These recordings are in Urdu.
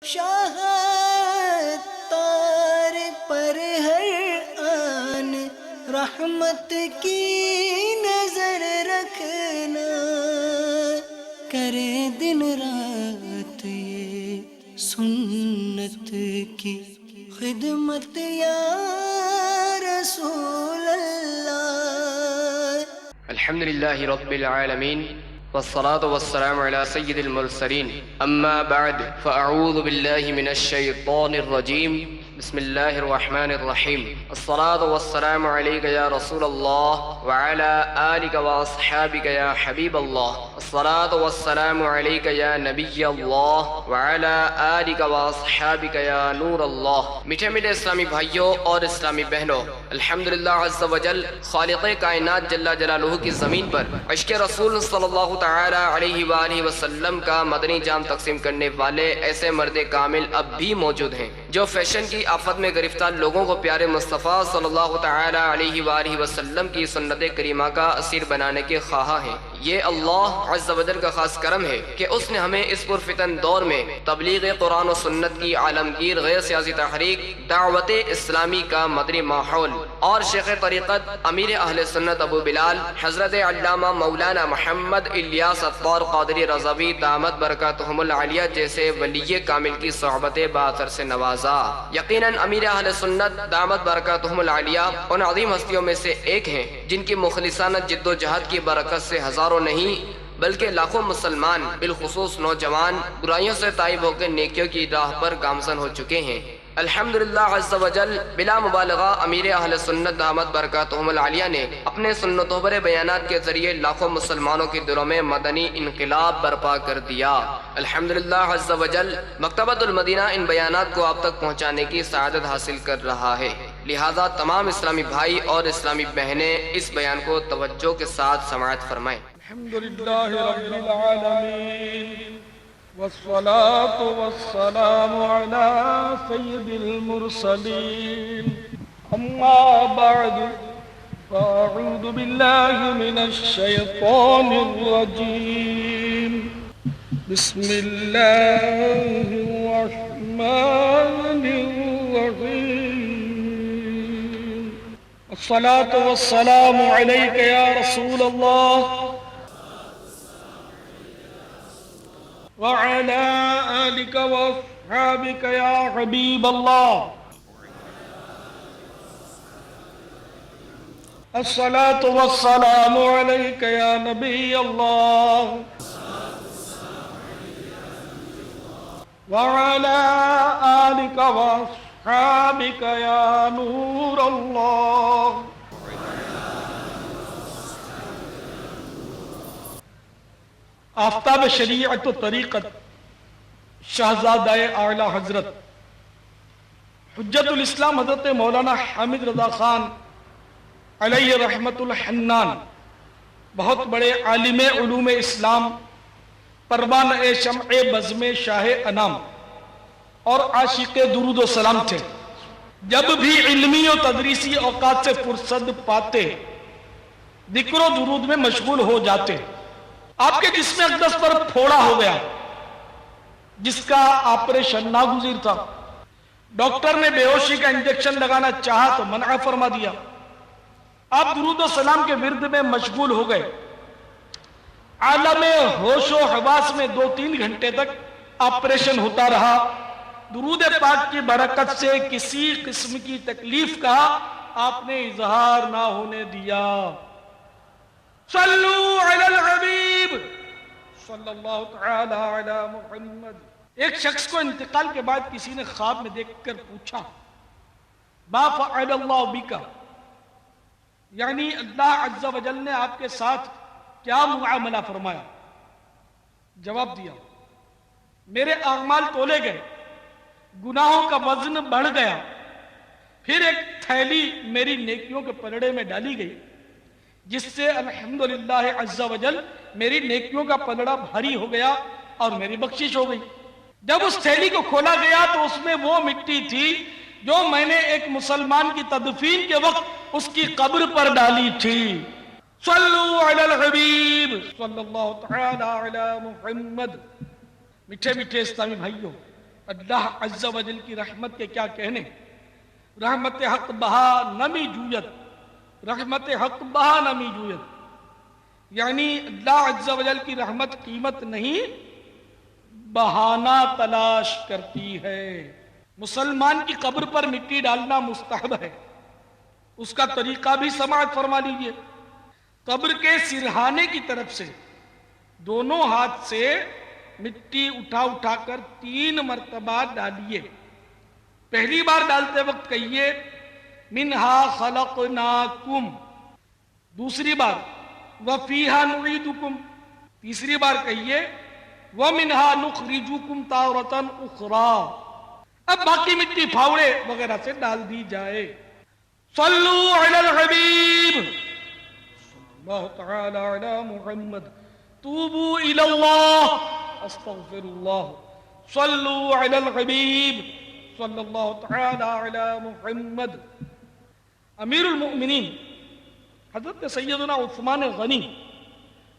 شاہ تار پر ہر آن رحمت کی نظر رکھنا، کرے دن رات یہ سنت کی خدمت یا رسول اللہ۔ الحمد للہ رب العالمین والصلاة والسلام على سید المرسلین، اما بعد فاعوذ باللہ من الشیطان الرجیم، بسم اللہ الرحمن الرحیم۔ الصلاة والسلام علیک یا رسول اللہ وعلى آلک واصحابک یا حبیب اللہ۔ الصلاة والسلام علیک یا نبی اللہ وعلى آلک واصحابک یا نور اللہ۔ میٹھے میٹھے اسلامی بھائیوں اور اسلامی بہنوں، الحمدللہ عز وجل خالق کائنات جل جلالہ کی زمین پر عشق رسول صلی اللہ تعالی علیہ وآلہ وسلم کا مدنی جام تقسیم کرنے والے ایسے مرد کامل اب بھی موجود ہیں جو فیشن کی آفت میں گرفتار لوگوں کو پیارے مصطفیٰ صلی اللہ تعالی علیہ وآلہ وسلم کی سنت کریمہ کا اسیر بنانے کے خواہاں ہیں۔ یہ اللہ عز و جل کا خاص کرم ہے کہ اس نے ہمیں اس پرفتن دور میں تبلیغ قرآن و سنت کی عالمگیر غیر سیاسی تحریک دعوت اسلامی کا مدنی ماحول اور شیخ طریقت امیر اہل سنت ابو بلال حضرت علامہ مولانا محمد الیاس عطار قادری رضوی دامت برکاتہم العالیہ جیسے ولی کامل کی صحبت باثر سے نوازا۔ یقیناً امیر اہل سنت دامت برکاتہم العالیہ ان عظیم ہستیوں میں سے ایک ہیں جن کی مخلصانہ جد و جہد کی برکت سے ہزاروں نہیں بلکہ لاکھوں مسلمان بالخصوص نوجوان برائیوں سے تائب ہو کے نیکیوں کی راہ پر گامزن ہو چکے ہیں۔ الحمدللہ عز و جل بلا مبالغہ امیر اہل سنت دامت برکاتہم العالیہ نے اپنے سنتوں پر بیانات کے ذریعے لاکھوں مسلمانوں کے دلوں میں مدنی انقلاب برپا کر دیا۔ الحمدللہ عز و جل مکتبۃ المدینہ ان بیانات کو آپ تک پہنچانے کی سعادت حاصل کر رہا ہے، لہذا تمام اسلامی بھائی اور اسلامی بہنیں اس بیان کو توجہ کے ساتھ سماعت فرمائیں۔ الحمدللہ رب العالمین والصلاة والسلام على سید المرسلین، اما بعد فاعوذ باللہ من الشیطان الرجیم، بسم اللہ الرحمن الرحیم۔ الصلاة والسلام علیک یا رسول اللہ وعلى آلك وأصحابك يا حبيب الله۔ الصلاة والسلام عليك يا نبي الله وعلى آلك وأصحابك يا نور الله۔ آفتاب شریعت و طریقت شہزادہ اعلی حضرت حجت الاسلام حضرت مولانا حامد رضا خان علیہ رحمت الحنان، بہت بڑے عالم علوم اسلام، پروان شمع بزم شاہ انام اور عاشق درود و سلام تھے۔ جب بھی علمی و تدریسی اوقات سے فرصت پاتے ذکر و درود میں مشغول ہو جاتے۔ آپ کے جسم اقدس پر پھوڑا ہو گیا جس کا آپریشن ناگزیر تھا، ڈاکٹر نے بے ہوشی کا انجیکشن لگانا چاہا تو منع فرما دیا۔ آپ درود و سلام کے ورد میں مشغول ہو گئے۔ عالم ہوش و حواس میں 2-3 گھنٹے تک آپریشن ہوتا رہا۔ درود پاک کی برکت سے کسی قسم کی تکلیف کا آپ نے اظہار نہ ہونے دیا۔ صلو علی الحبیب صلی اللہ تعالی علی محمد۔ ایک شخص کو انتقال کے بعد کسی نے خواب میں دیکھ کر پوچھا، ما فعل اللہ بکا، یعنی اللہ عز و جل نے آپ کے ساتھ کیا معاملہ فرمایا؟ جواب دیا، میرے اعمال تولے گئے، گناہوں کا وزن بڑھ گیا، پھر ایک تھیلی میری نیکیوں کے پلڑے میں ڈالی گئی جس سے الحمدللہ عز و جل میری نیکیوں کا پلڑا بھاری ہو گیا اور میری بخشش ہو گئی۔ جب اس تھیلی کو کھولا گیا تو اس میں وہ مٹی تھی جو میں نے ایک مسلمان کی تدفین کے وقت اس کی قبر پر ڈالی تھی۔ صلو علی الحبیب صلی اللہ تعالی علی محمد۔ میٹھے میٹھے اسلامی بھائیوں، اللہ عز و جل کی رحمت کے کیا کہنے، رحمت حق بہا نمی جویت، رحمت حق بہا نمی جویت، یعنی اللہ عز و جل کی رحمت قیمت نہیں بہانہ تلاش کرتی ہے۔ مسلمان کی قبر پر مٹی ڈالنا مستحب ہے، اس کا طریقہ بھی سماعت فرما لیجئے۔ قبر کے سرہانے کی طرف سے دونوں ہاتھ سے مٹی اٹھا اٹھا کر 3 مرتبہ ڈالیے۔ پہلی بار ڈالتے وقت کہیے منہا خلقناکم، دوسری بار وفیہا نعیدکم، تیسری بار کہیے ومنہا نخرجکم تارۃ اخری۔ اب باقی مٹی پھاوڑے وغیرہ سے ڈال دی جائے۔ صلو علی الحبیب صلی اللہ تعالی علی محمد، توبو الی اللہ استغفر اللہ، صلو علی الحبیب صلی اللہ تعالی علی محمد۔ امیر المؤمنین حضرت سیدنا عثمان غنی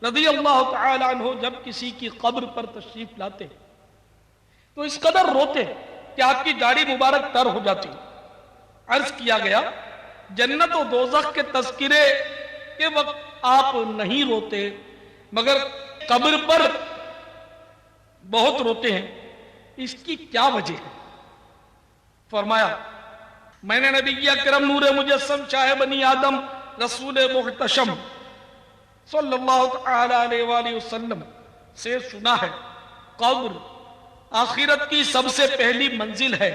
رضی اللہ تعالی عنہ جب کسی کی قبر پر تشریف لاتے تو اس قدر روتے کہ آپ کی داڑھی مبارک تر ہو جاتی۔ عرض کیا گیا جنت و دوزخ کے تذکرے کے وقت آپ نہیں روتے مگر قبر پر بہت روتے ہیں، اس کی کیا وجہ ہے؟ فرمایا میں نے نبی اکرم نور مجسم شاہ بنی آدم رسول محتشم صلی اللہ تعالی علیہ وآلہ وسلم سے سنا ہے قبر آخرت کی سب سے پہلی منزل ہے،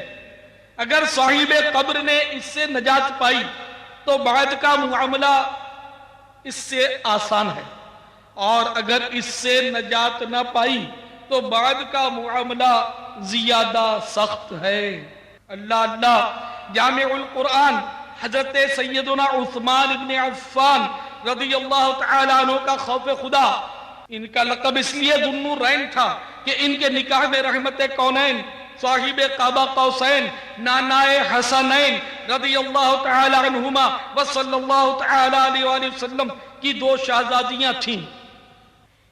اگر صاحب قبر نے اس سے نجات پائی تو بعد کا معاملہ اس سے آسان ہے، اور اگر اس سے نجات نہ پائی تو بعد کا معاملہ زیادہ سخت ہے۔ اللہ اللہ جامع القرآن حضرت سیدنا عثمان بن عفان رضی اللہ تعالی عنہ کا خوف خدا، ان کا لقب اس لیے ذو النورین تھا کہ ان کے نکاح میں رحمت کونین صاحب قاب قوسین نانائے حسنین رضی اللہ تعالی عنہما وصلی اللہ تعالی علیہ وآلہ وسلم کی 2 شہزادیاں تھیں۔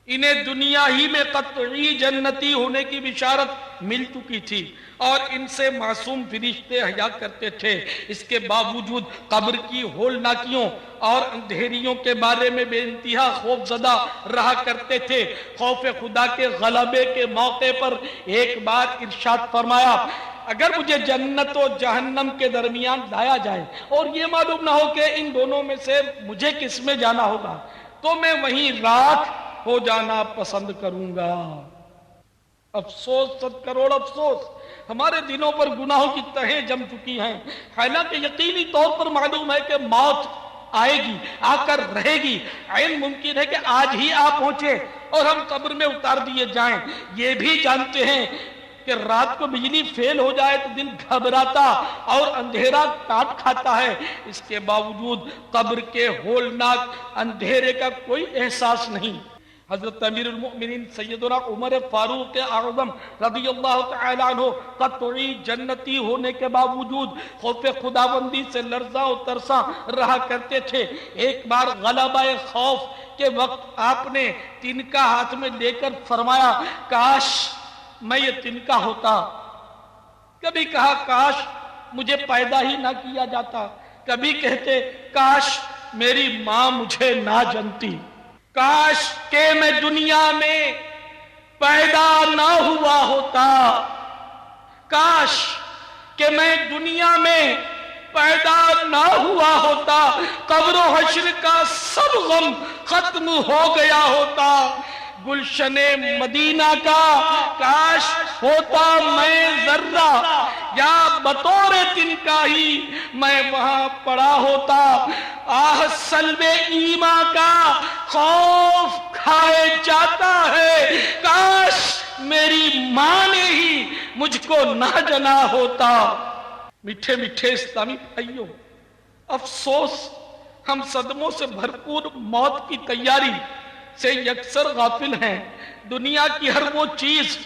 انہیں دنیا ہی میں قطعی جنتی ہونے کی بشارت مل چکی تھی اور ان سے معصوم فرشتے حیا کرتے تھے، اس کے باوجود قبر کی ہولناکیوں اور اندھیریوں کے بارے میں بے انتہا خوف زدہ رہا کرتے تھے۔ خوف خدا کے غلبے کے موقع پر ایک بار ارشاد فرمایا اگر مجھے جنت و جہنم کے درمیان لایا جائے اور یہ معلوم نہ ہو کہ ان دونوں میں سے مجھے کس میں جانا ہوگا تو میں وہیں رات ہو جانا پسند کروں گا۔ افسوس 100 کروڑ افسوس، ہمارے دلوں پر گناہوں کی تہیں جم چکی ہیں، حالانکہ یقینی طور پر معلوم ہے کہ موت آئے گی، آ کر رہے گی، عین ممکن ہے کہ آج ہی آ پہنچے اور ہم قبر میں اتار دیے جائیں۔ یہ بھی جانتے ہیں کہ رات کو بجلی فیل ہو جائے تو دن گھبراتا اور اندھیرا کاٹ کھاتا ہے، اس کے باوجود قبر کے ہولناک اندھیرے کا کوئی احساس نہیں۔ حضرت امیر المؤمنین سیدنا عمر فاروق اعظم رضی اللہ تعالی عنہ قطعی جنتی ہونے کے باوجود خوف خداوندی سے لرزاں و ترساں رہا کرتے تھے۔ ایک بار غلبہ خوف کے وقت آپ نے تنکا ہاتھ میں لے کر فرمایا کاش میں یہ تنکا ہوتا، کبھی کہا کاش مجھے پیدا ہی نہ کیا جاتا، کبھی کہتے کاش میری ماں مجھے نہ جنتی، کاش کہ میں دنیا میں پیدا نہ ہوا ہوتا، کاش کہ میں دنیا میں پیدا نہ ہوا ہوتا، قبر و حشر کا سب غم ختم ہو گیا ہوتا، گلشن مدینہ کا کاش ہوتا میں ذرہ یا بطور تنکا ہی میں وہاں پڑا ہوتا، آہ سلب ایمان کا خوف کھائے جاتا ہے، کاش میری ماں نے ہی مجھ کو نہ جنا ہوتا۔ میٹھے میٹھے اسلامی بھائیوں، افسوس ہم صدموں سے بھرپور موت کی تیاری سے یکسر غافل ہیں۔ دنیا کی ہر وہ چیز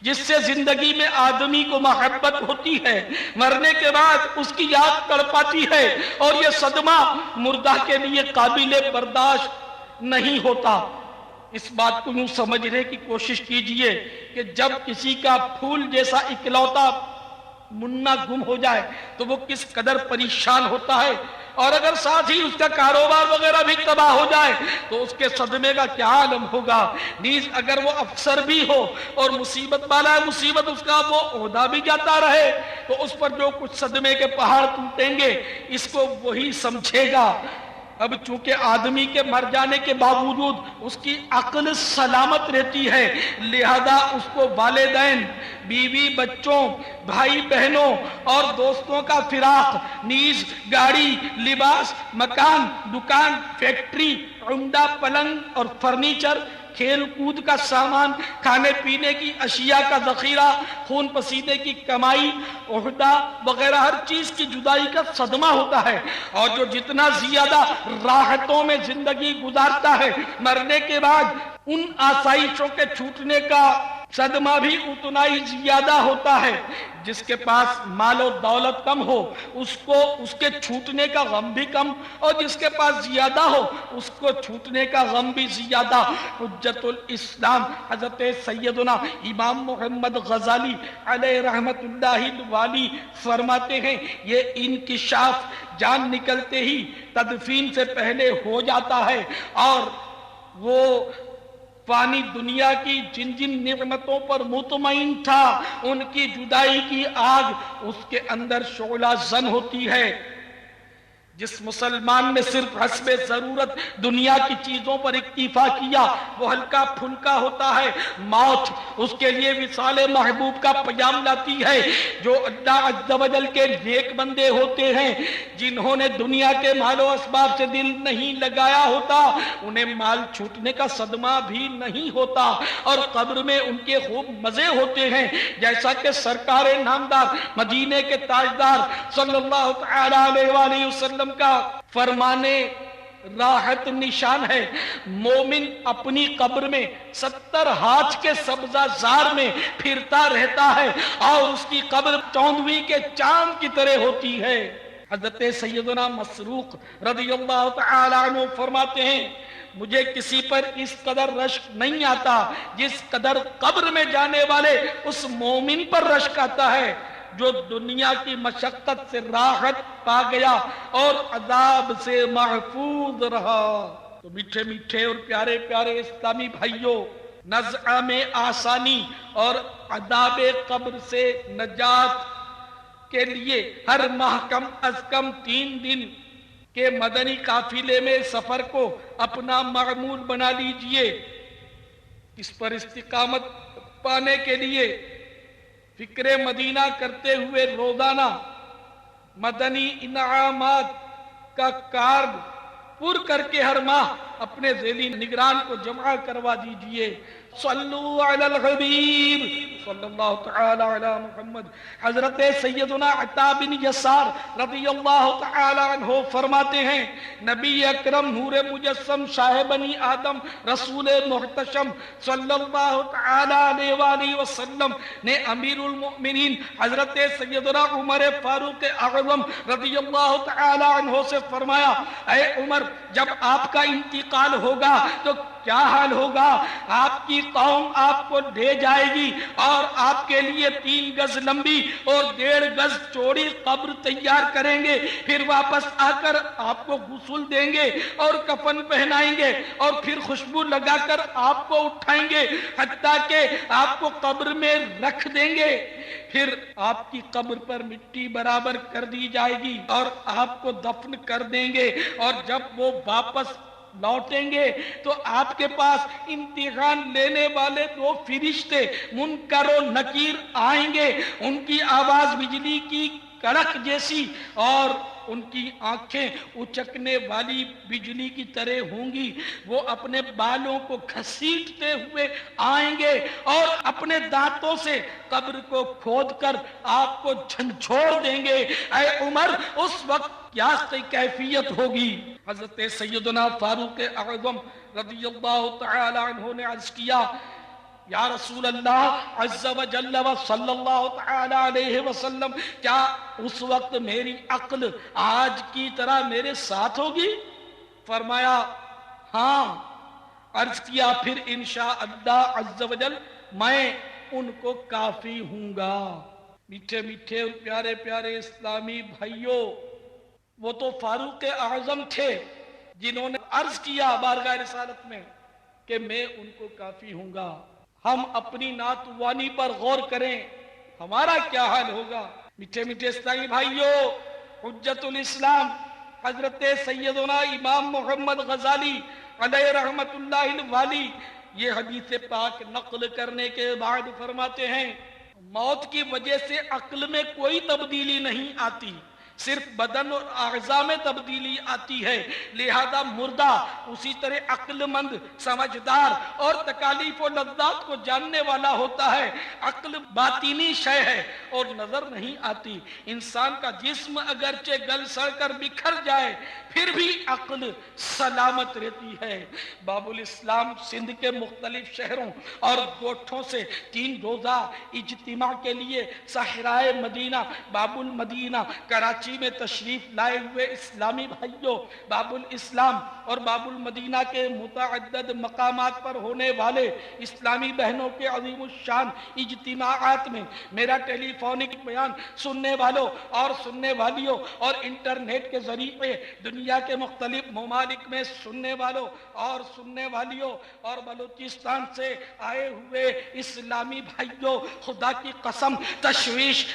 جس سے زندگی میں آدمی کو محبت ہوتی ہے مرنے کے بعد اس کی یاد تڑپاتی ہے، اور یہ صدمہ مردہ کے لیے قابل برداشت نہیں ہوتا۔ اس بات کو یوں سمجھنے کی کوشش کیجئے کہ جب کسی کا پھول جیسا اکلوتا منا گم ہو جائے تو وہ کس قدر پریشان ہوتا ہے، اور اگر ساتھ ہی اس کا کاروبار وغیرہ بھی تباہ ہو جائے تو اس کے صدمے کا کیا عالم ہوگا۔ نیز اگر وہ افسر بھی ہو اور مصیبت والا ہے، مصیبت اس کا وہ عہدہ بھی جاتا رہے تو اس پر جو کچھ صدمے کے پہاڑ ٹوٹیں گے اس کو وہی سمجھے گا۔ اب چونکہ آدمی کے مر جانے کے باوجود اس کی عقل سلامت رہتی ہے، لہذا اس کو والدین، بیوی بچوں، بھائی بہنوں اور دوستوں کا فراق، نیز گاڑی، لباس، مکان، دکان، فیکٹری، عمدہ پلنگ اور فرنیچر، کھیل کود کا سامان، کھانے پینے کی اشیاء کا ذخیرہ، خون پسینے کی کمائی، عہدہ وغیرہ ہر چیز کی جدائی کا صدمہ ہوتا ہے، اور جو جتنا زیادہ راحتوں میں زندگی گزارتا ہے، مرنے کے بعد ان آسائشوں کے چھوٹنے کا صدمہ بھی اتنا ہی زیادہ ہوتا ہے۔ جس کے پاس مال و دولت کم ہو اس کو اس کے چھوٹنے کا غم بھی کم، اور جس کے پاس زیادہ ہو اس کو چھوٹنے کا غم بھی زیادہ۔ حجت الاسلام حضرت سیدنا امام محمد غزالی علیہ رحمت اللہ الوالی فرماتے ہیں، یہ انکشاف جان نکلتے ہی تدفین سے پہلے ہو جاتا ہے، اور وہ فانی دنیا کی جن جن نعمتوں پر مطمئن تھا ان کی جدائی کی آگ اس کے اندر شعلہ زن ہوتی ہے۔ جس مسلمان نے صرف حسب ضرورت دنیا کی چیزوں پر اکتفا کیا وہ ہلکا پھلکا ہوتا ہے، موت اس کے لیے وصال محبوب کا پیام لاتی ہے۔ جو اللہ عز و جل کے نیک بندے ہوتے ہیں، جنہوں نے دنیا کے مال و اسباب سے دل نہیں لگایا ہوتا، انہیں مال چھوٹنے کا صدمہ بھی نہیں ہوتا، اور قبر میں ان کے خوب مزے ہوتے ہیں، جیسا کہ سرکار نامدار مدینے کے تاجدار صلی اللہ تعالی علیہ وآلہ وسلم کا فرمانے راحت نشان ہے۔ مومن اپنی قبر میں 70 ہاتھ کے سبزہ زار میں پھرتا رہتا ہے، اور اس کی قبر 14ویں کے چاند کی طرح ہوتی ہے۔ حضرت سیدنا مسروق رضی اللہ تعالی عنہ فرماتے ہیں، مجھے کسی پر اس قدر رشک نہیں آتا جس قدر قبر میں جانے والے اس مومن پر رشک آتا ہے جو دنیا کی مشقت سے راحت پا گیا اور عذاب سے محفوظ رہا۔ تو میٹھے میٹھے اور پیارے پیارے اسلامی بھائیوں، نزع میں آسانی اور عذاب قبر سے نجات کے لیے ہر ماہ کم از کم 3 دن کے مدنی قافلے میں سفر کو اپنا معمول بنا لیجئے۔ اس پر استقامت پانے کے لیے فکر مدینہ کرتے ہوئے روزانہ مدنی انعامات کا کارڈ پر کر کے ہر ماہ اپنے ذیلی نگران کو جمع کروا دیجئے۔ صلو علی الحبیب صلی اللہ تعالی علی محمد۔ حضرت سیدنا عطا بن یسار رضی اللہ تعالی عنہ فرماتے ہیں، نبی اکرم نور مجسم شاہ بنی آدم رسول محتشم صلی اللہ تعالی علیہ وآلہ وسلم نے امیر المؤمنین حضرت سیدنا عمر فاروق اعظم رضی اللہ تعالی عنہ سے فرمایا، اے عمر، جب آپ کا انتقال ہوگا تو کیا حال ہوگا؟ آپ کی قوم آپ کو لے جائے گی اور آپ کے لیے 3 گز لمبی اور 1.5 گز چوڑی قبر تیار کریں گے، پھر واپس آ کر آپ کو غسل دیں گے اور کفن پہنائیں گے، اور پھر خوشبو لگا کر آپ کو اٹھائیں گے حتیٰ کہ آپ کو قبر میں رکھ دیں گے، پھر آپ کی قبر پر مٹی برابر کر دی جائے گی اور آپ کو دفن کر دیں گے، اور جب وہ واپس لوٹیں گے تو آپ کے پاس امتحان لینے والے 2 فرشتے منکر و نکیر آئیں گے، ان کی آواز بجلی کی کڑک جیسی اور ان کی آنکھیں اچکنے والی بجلی کی طرح ہوں گی۔ وہ اپنے بالوں کو گھسیٹتے ہوئے آئیں گے اور اپنے دانتوں سے قبر کو کھود کر آپ کو جھنجھوڑ دیں گے۔ اے عمر، اس وقت کیا کیفیت ہوگی؟ حضرت سیدنا فاروق اعظم رضی اللہ تعالی عنہ نے عرض کیا، یا رسول اللہ عز و جل و صلی اللہ تعالی علیہ وسلم، کیا اس وقت میری عقل آج کی طرح میرے ساتھ ہوگی؟ فرمایا ہاں، عرض کیا پھر انشاء اللہ عز و جل میں ان کو کافی ہوں گا۔ میٹھے میٹھے اور پیارے پیارے اسلامی بھائیوں، وہ تو فاروق اعظم تھے جنہوں نے عرض کیا بارگاہ رسالت میں کہ میں ان کو کافی ہوں گا۔ ہم اپنی ناتوانی پر غور کریں، ہمارا کیا حال ہوگا؟ میٹھے میٹھے اسلامی بھائیوں، حجت الاسلام حضرت سیدنا امام محمد غزالی علیہ رحمت اللہ الوالی یہ حدیث پاک نقل کرنے کے بعد فرماتے ہیں، موت کی وجہ سے عقل میں کوئی تبدیلی نہیں آتی، صرف بدن اور اعضاء میں تبدیلی آتی ہے، لہذا مردہ اسی طرح عقل مند، سمجھدار اور تکالیف و لذات کو جاننے والا ہوتا ہے۔ عقل باطنی شے ہے اور نظر نہیں آتی۔ انسان کا جسم اگرچہ گل سڑ کر بکھر جائے پھر بھی عقل سلامت رہتی ہے۔ باب الاسلام سندھ کے مختلف شہروں اور گوٹھوں سے 3 روزہ اجتماع کے لیے صحرائے مدینہ باب المدینہ کراچی میں تشریف لائے ہوئے اسلامی بھائیوں، باب الاسلام اور باب المدینہ کے متعدد مقامات پر ہونے والے اسلامی بہنوں کے عظیم الشان اجتماعات میں میرا ٹیلی فونک بیان سننے والوں اور سننے والیوں اور انٹرنیٹ کے ذریعے دنیا کے مختلف ممالک میں سننے والوں اور سننے والیوں اور بلوچستان سے آئے ہوئے اسلامی بھائیوں، خدا کی قسم تشویش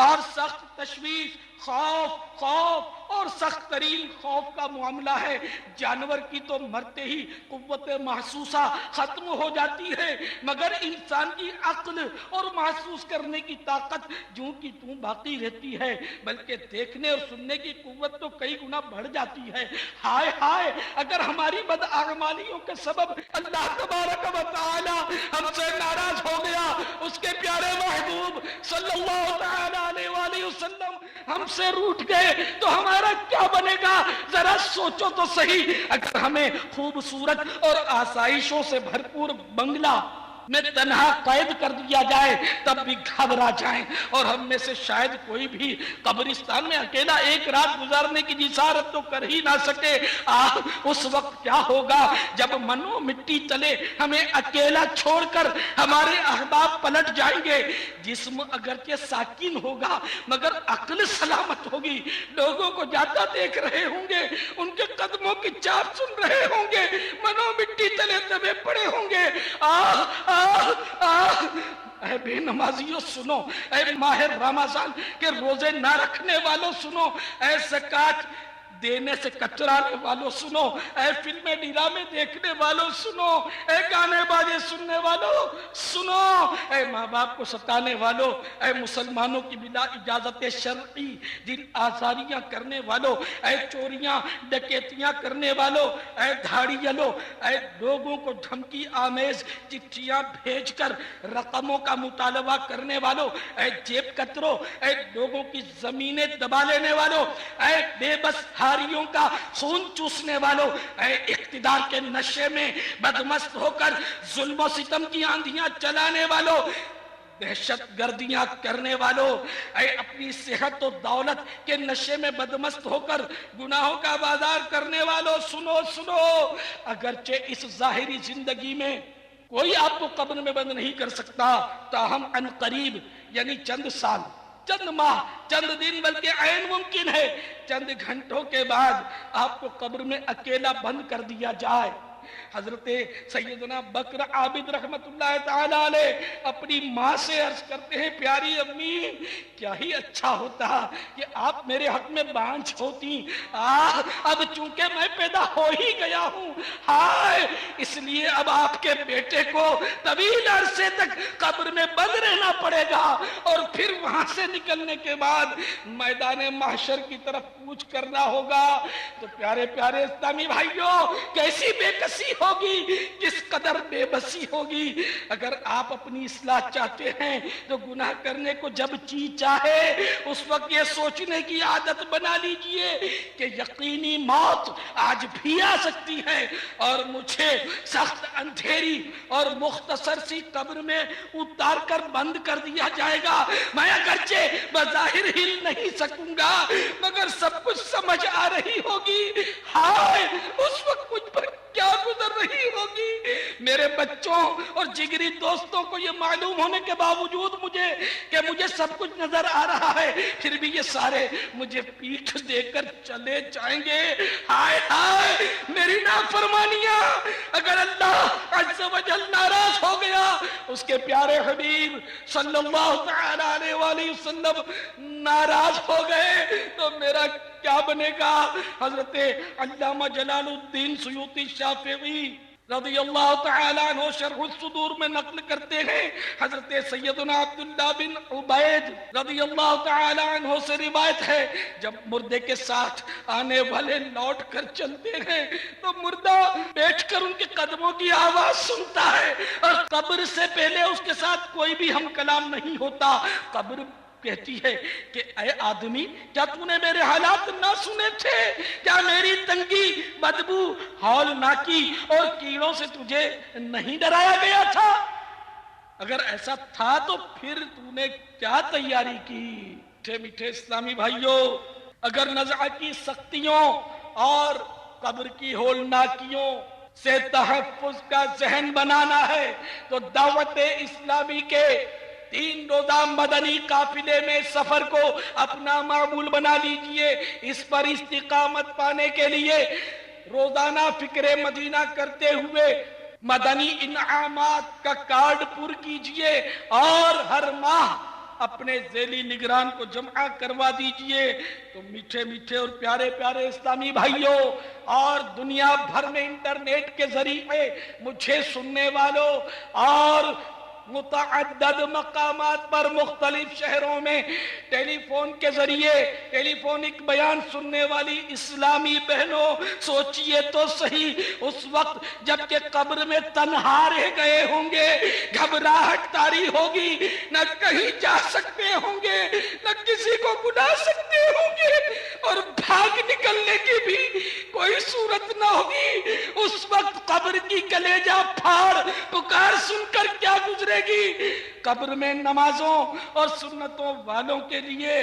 اور سخت تشویش، خوف اور سخت ترین خوف کا معاملہ ہے۔ جانور کی تو مرتے ہی قوت محسوسہ ختم ہو جاتی ہے، مگر انسان کی عقل اور محسوس کرنے کی طاقت جوں کی توں باقی رہتی ہے، بلکہ دیکھنے اور سننے کی قوت تو کئی گنا بڑھ جاتی ہے۔ ہائے ہائے، اگر ہماری بداعمالیوں کے سبب اللہ تبارک و تعالی ہم سے ناراض ہو گیا، اس کے پیارے محبوب صلی اللہ تعالی علیہ وآلہ وسلم ہم سے روٹھ گئے تو ہمارا کیا بنے گا؟ ذرا سوچو تو صحیح۔ اگر ہمیں خوبصورت اور آسائشوں سے بھرپور بنگلہ میں تنہا قید کر دیا جائے تب بھی گھبرا جائیں، اور ہم میں سے شاید کوئی بھی قبرستان میں اکیلا ایک رات گزارنے کی جسارت تو کر ہی نہ سکے۔ اس وقت کیا ہوگا جب منو مٹی تلے ہمیں اکیلا چھوڑ کر ہمارے احباب پلٹ جائیں گے؟ جسم اگرچہ ساکن ہوگا مگر عقل سلامت ہوگی، لوگوں کو جاتا دیکھ رہے ہوں گے، ان کے قدموں کی چاپ سن رہے ہوں گے، منو مٹی تلے دبے پڑے ہوں گے۔ اے بے نمازیوں سنو، اے ماہ رمضان کے روزے نہ رکھنے والوں سنو، اے زکوٰۃ دینے سے کترانے والوں سنو، اے فلمیں ڈرامے دیکھنے والوں سنو، اے گانے بازے سننے والوں سنو، اے ماں باپ کو ستانے والوں، اے مسلمانوں کی بلا اجازت شرعی دل آزاریاں کرنے والوں، اے چوریاں ڈکیتیاں کرنے والوں، اے دھاڑیالوں، اے لوگوں کو دھمکی آمیز چٹھیاں بھیج کر رقموں کا مطالبہ کرنے والوں، اے جیب کتروں، اے لوگوں کی زمینیں دبا لینے والوں، اے بے بس ہاریوں کا خون چوسنے والوں، اے اقتدار کے نشے میں بدمست ہو کر ظلم و ستم کی آندھیاں چلانے والوں، دہشت گردیاں کرنے والوں، اے اپنی صحت و دولت کے نشے میں بدمست ہو کر گناہوں کا بازار کرنے والوں، سنو، اگرچہ اس ظاہری زندگی میں کوئی آپ کو قبر میں بند نہیں کر سکتا، تاہم عن قریب یعنی چند سال، چند ماہ، چند دن بلکہ عین ممکن ہے چند گھنٹوں کے بعد آپ کو قبر میں اکیلا بند کر دیا جائے۔ حضرت سیدنا بکر عابد رحمت اللہ تعالی علیہ اپنی ماں سے عرض کرتے ہیں، پیاری امی کیا ہی اچھا ہوتا کہ آپ میرے حق میں بانجھ ہوتی، اب چونکہ میں پیدا ہو ہی گیا ہوں، ہائے اس لیے اب آپ کے بیٹے کو طویل عرصے تک قبر میں بند رہنا پڑے گا، اور پھر وہاں سے نکلنے کے بعد میدان محشر کی طرف کوچ کرنا ہوگا۔ تو پیارے پیارے اسلامی بھائیوں، کیسی بے کسی ہوگی، کس قدر بے بسی ہوگی۔ اگر آپ اپنی اصلاح چاہتے ہیں تو گناہ کرنے کو جب جی چاہے اس وقت یہ سوچنے کی عادت بنا لیجئے کہ یقینی موت آج بھی آ سکتی ہے اور مجھے سخت اندھیری اور مختصر سی قبر میں اتار کر بند کر دیا جائے گا۔ میں اگرچہ بظاہر ہل نہیں سکوں گا مگر سب کچھ سمجھ آ رہی ہوگی۔ ہائے اس وقت مجھ پر کیا گزر رہی ہوگی. میرے بچوں اور جگری دوستوں کو یہ معلوم ہونے کے باوجود مجھے سب کچھ نظر آ رہا ہے، پھر بھی یہ سارے مجھے پیٹھ دے کر چلے جائیں گے. ہائے ہائے میری نافرمانیاں، اگر اللہ عز و جل ناراض ہو گیا، اس کے پیارے حبیب صلی اللہ تعالی علیہ وآلہ وسلم ناراض ہو گئے تو میرا کیا بنے گا. حضرت علامہ جلال الدین سیوطی شافعی رضی اللہ تعالیٰ عنہ شرح الصدور میں نقل کرتے ہیں، حضرت سیدنا عبداللہ بن عبید رضی اللہ تعالیٰ عنہ سے روایت ہے، جب مردے کے ساتھ آنے والے لوٹ کر چلتے ہیں تو مردہ بیٹھ کر ان کے قدموں کی آواز سنتا ہے، اور قبر سے پہلے اس کے ساتھ کوئی بھی ہم کلام نہیں ہوتا. قبر کہتی ہے کہ اے آدمی، کیا تو نے میرے حالات نہ سنے تھے؟ کیا میری تنگی، بدبو، ہولناکی اور کیڑوں سے تجھے نہیں ڈرایا گیا تھا؟ اگر ایسا تھا تو پھر تو نے کیا تیاری کی؟ میٹھے میٹھے اسلامی بھائیوں، اگر نزع کی سختیوں اور قبر کی ہولناکیوں سے تحفظ کا ذہن بنانا ہے تو دعوت اسلامی کے 3 روزہ مدنی قافلے میں سفر کو اپنا معمول بنا لیجئے. اس پر استقامت پانے کے لیے روزانہ فکر مدینہ کرتے ہوئے مدنی انعامات کا کارڈ پر کیجئے اور ہر ماہ اپنے ذیلی نگران کو جمع کروا دیجئے. تو میٹھے میٹھے اور پیارے پیارے اسلامی بھائیوں اور دنیا بھر میں انٹرنیٹ کے ذریعے مجھے سننے والوں اور متعدد مقامات پر مختلف شہروں میں ٹیلی فون کے ذریعے ٹیلی فونک بیان سننے والی اسلامی بہنوں، سوچئے تو صحیح، اس وقت جب کہ قبر میں تنہا رہ گئے ہوں گے، گھبراہٹ طاری ہوگی، نہ کہیں جا سکتے ہوں گے، نہ کسی کو بلا سکتے ہوں گے، اور بھاگ نکلنے کی بھی کوئی صورت نہ ہوگی. اس وقت قبر کی کلیجہ پھاڑ پکار سن کر کیا گزرے گی؟ قبر میں نمازوں اور سنتوں والوں کے لیے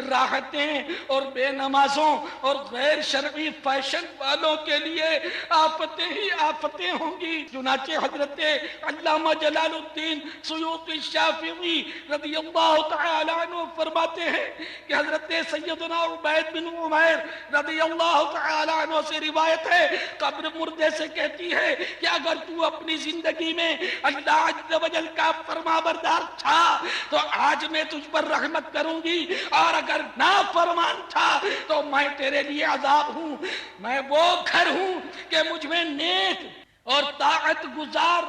راحتیں اور بے نمازوں اور غیر شرعی فیشن والوں کے لیے آفتیں ہی آفتیں ہوں گی. چنانچہ حضرت علامہ جلال الدین سیوطی شافعی رضی اللہ تعالیٰ عنہ فرماتے ہیں کہ حضرت سیدنا عبید بن عمیر رضی اللہ تعالیٰ عنہ سے روایت ہے، قبر مردے سے کہتی ہے کہ اگر تو اپنی زندگی میں اللہ عز و جل کا فرما بردار تھا تو آج میں تجھ پر رحمت کروں گی، اور اگر نافرمان تھا تو میں تیرے لیے عذاب ہوں. میں وہ گھر ہوں کہ مجھ میں نیک اور طاعت گزار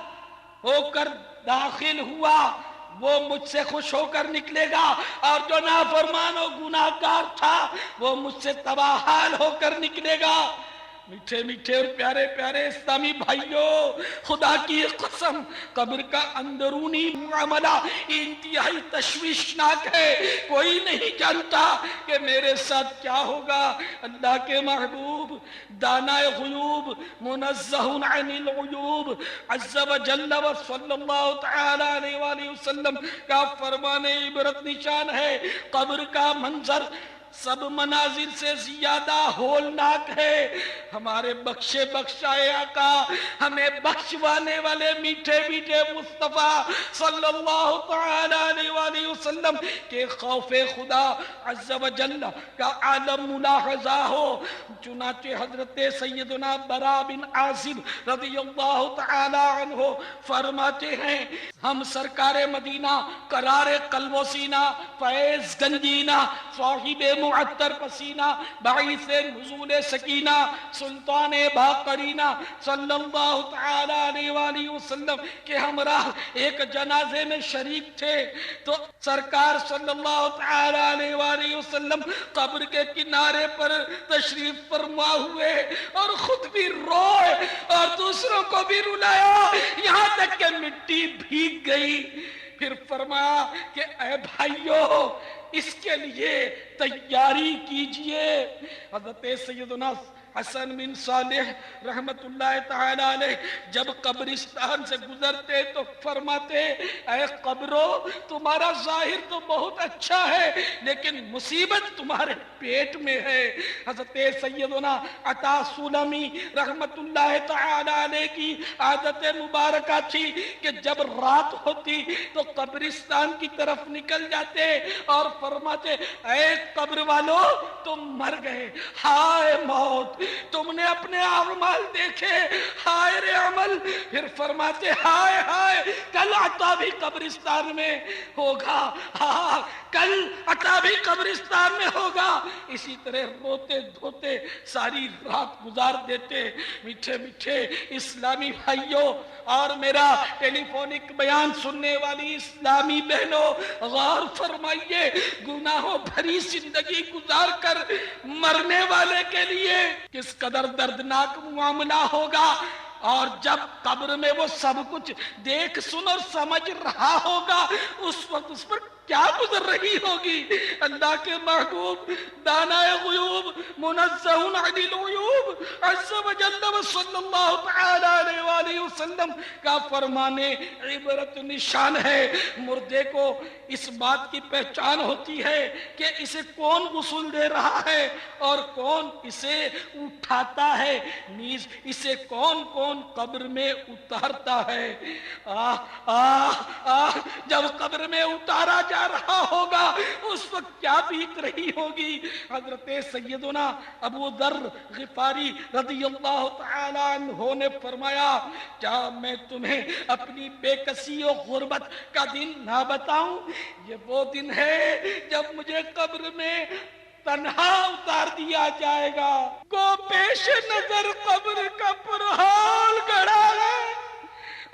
ہو کر داخل ہوا وہ مجھ سے خوش ہو کر نکلے گا، اور جو نافرمان و گناہگار تھا وہ مجھ سے تباہ حال ہو کر نکلے گا. میٹھے میٹھے اور پیارے پیارے اسلامی بھائیوں، خدا کی قسم قبر کا اندرونی معاملہ انتہائی تشویشناک ہے. کوئی نہیں جانتا کہ میرے ساتھ کیا ہوگا. اللہ کے محبوب دانا غیوب منزہ عن العیوب عز و جل و صلی اللہ تعالی علیہ وآلہ وسلم کا فرمان عبرت نشان ہے. قبر کا منظر سب مناظر سے زیادہ ہولناک ہے. ہمارے بخشے بخشائے آقا، ہمیں بخشوانے والے میٹھے میٹھے مصطفیٰ صلی اللہ تعالی علیہ وآلہ وسلم کے خوف خدا عز و جل کا عالم ملاحظہ ہو. چنانچہ حضرت سیدنا برا بن عازب رضی اللہ تعالی عنہ فرماتے ہیں، ہم سرکار مدینہ قرار قلب و سینہ فیض گنجینہ صاحب معطر پسینہ باعث نزول سکینہ سلطان باقرینہ صلی اللہ تعالی علیہ وآلہ وسلم کے ہمراہ ایک جنازے میں شریک تھے تو سرکار صلی اللہ تعالی علیہ وآلہ وسلم قبر کے کنارے پر تشریف فرما ہوئے اور خود بھی روئے اور دوسروں کو بھی رلایا، یہاں تک کہ مٹی بھیگ گئی. پھر فرمایا کہ اے بھائیو، اس کے لیے تیاری کیجئے. حضرت سیدنا حسن بن صالح رحمت اللہ تعالی علیہ جب قبرستان سے گزرتے تو فرماتے اے قبرو تمہارا ظاہر تو بہت اچھا ہے لیکن مصیبت تمہارے پیٹ میں ہے۔ حضرت سیدنا عطا سلمی رحمت اللہ تعالی علیہ کی عادت مبارکہ تھی کہ جب رات ہوتی تو قبرستان کی طرف نکل جاتے اور فرماتے اے قبر والو تم مر گئے، ہائے موت، تم نے اپنے اعمال دیکھے، ہائے رے عمل، پھر فرماتے ہائے ہائے کل عطا بھی قبرستان میں ہوگا، ہاں کل عطا بھی قبرستان میں ہوگا۔ اسی طرح روتے دھوتے ساری رات گزار دیتے۔ میٹھے میٹھے اسلامی بھائیوں اور میرا ٹیلی فونک بیان سننے والی اسلامی بہنوں، غور فرمائیے گناہوں بھری زندگی گزار کر مرنے والے کے لیے کس قدر دردناک معاملہ ہوگا، اور جب قبر میں وہ سب کچھ دیکھ سن اور سمجھ رہا ہوگا اس وقت اس پر کیا گزر رہی ہوگی۔ اللہ کے محبوب دانا غیوب منزہ عن العیوب عز و جل و صلی اللہ تعالی علیہ وآلہ وسلم کا فرمانے عبرت نشان ہے۔ مردے کو اس بات کی پہچان ہوتی ہے کہ اسے کون غسل دے رہا ہے اور کون اسے اٹھاتا ہے، نیز اسے کون کون قبر میں اتارتا ہے۔ جب قبر میں اتارا جا رہا ہوگا اس وقت کیا بیت رہی ہوگی۔ حضرت سیدنا ابو ذر غفاری رضی اللہ تعالی عنہ نے فرمایا کیا میں تمہیں اپنی بے کسی و غربت کا دن نہ بتاؤں؟ یہ وہ دن ہے جب مجھے قبر میں تنہا اتار دیا جائے گا، کو پیش نظر قبر کا پرحال گڑا ہے،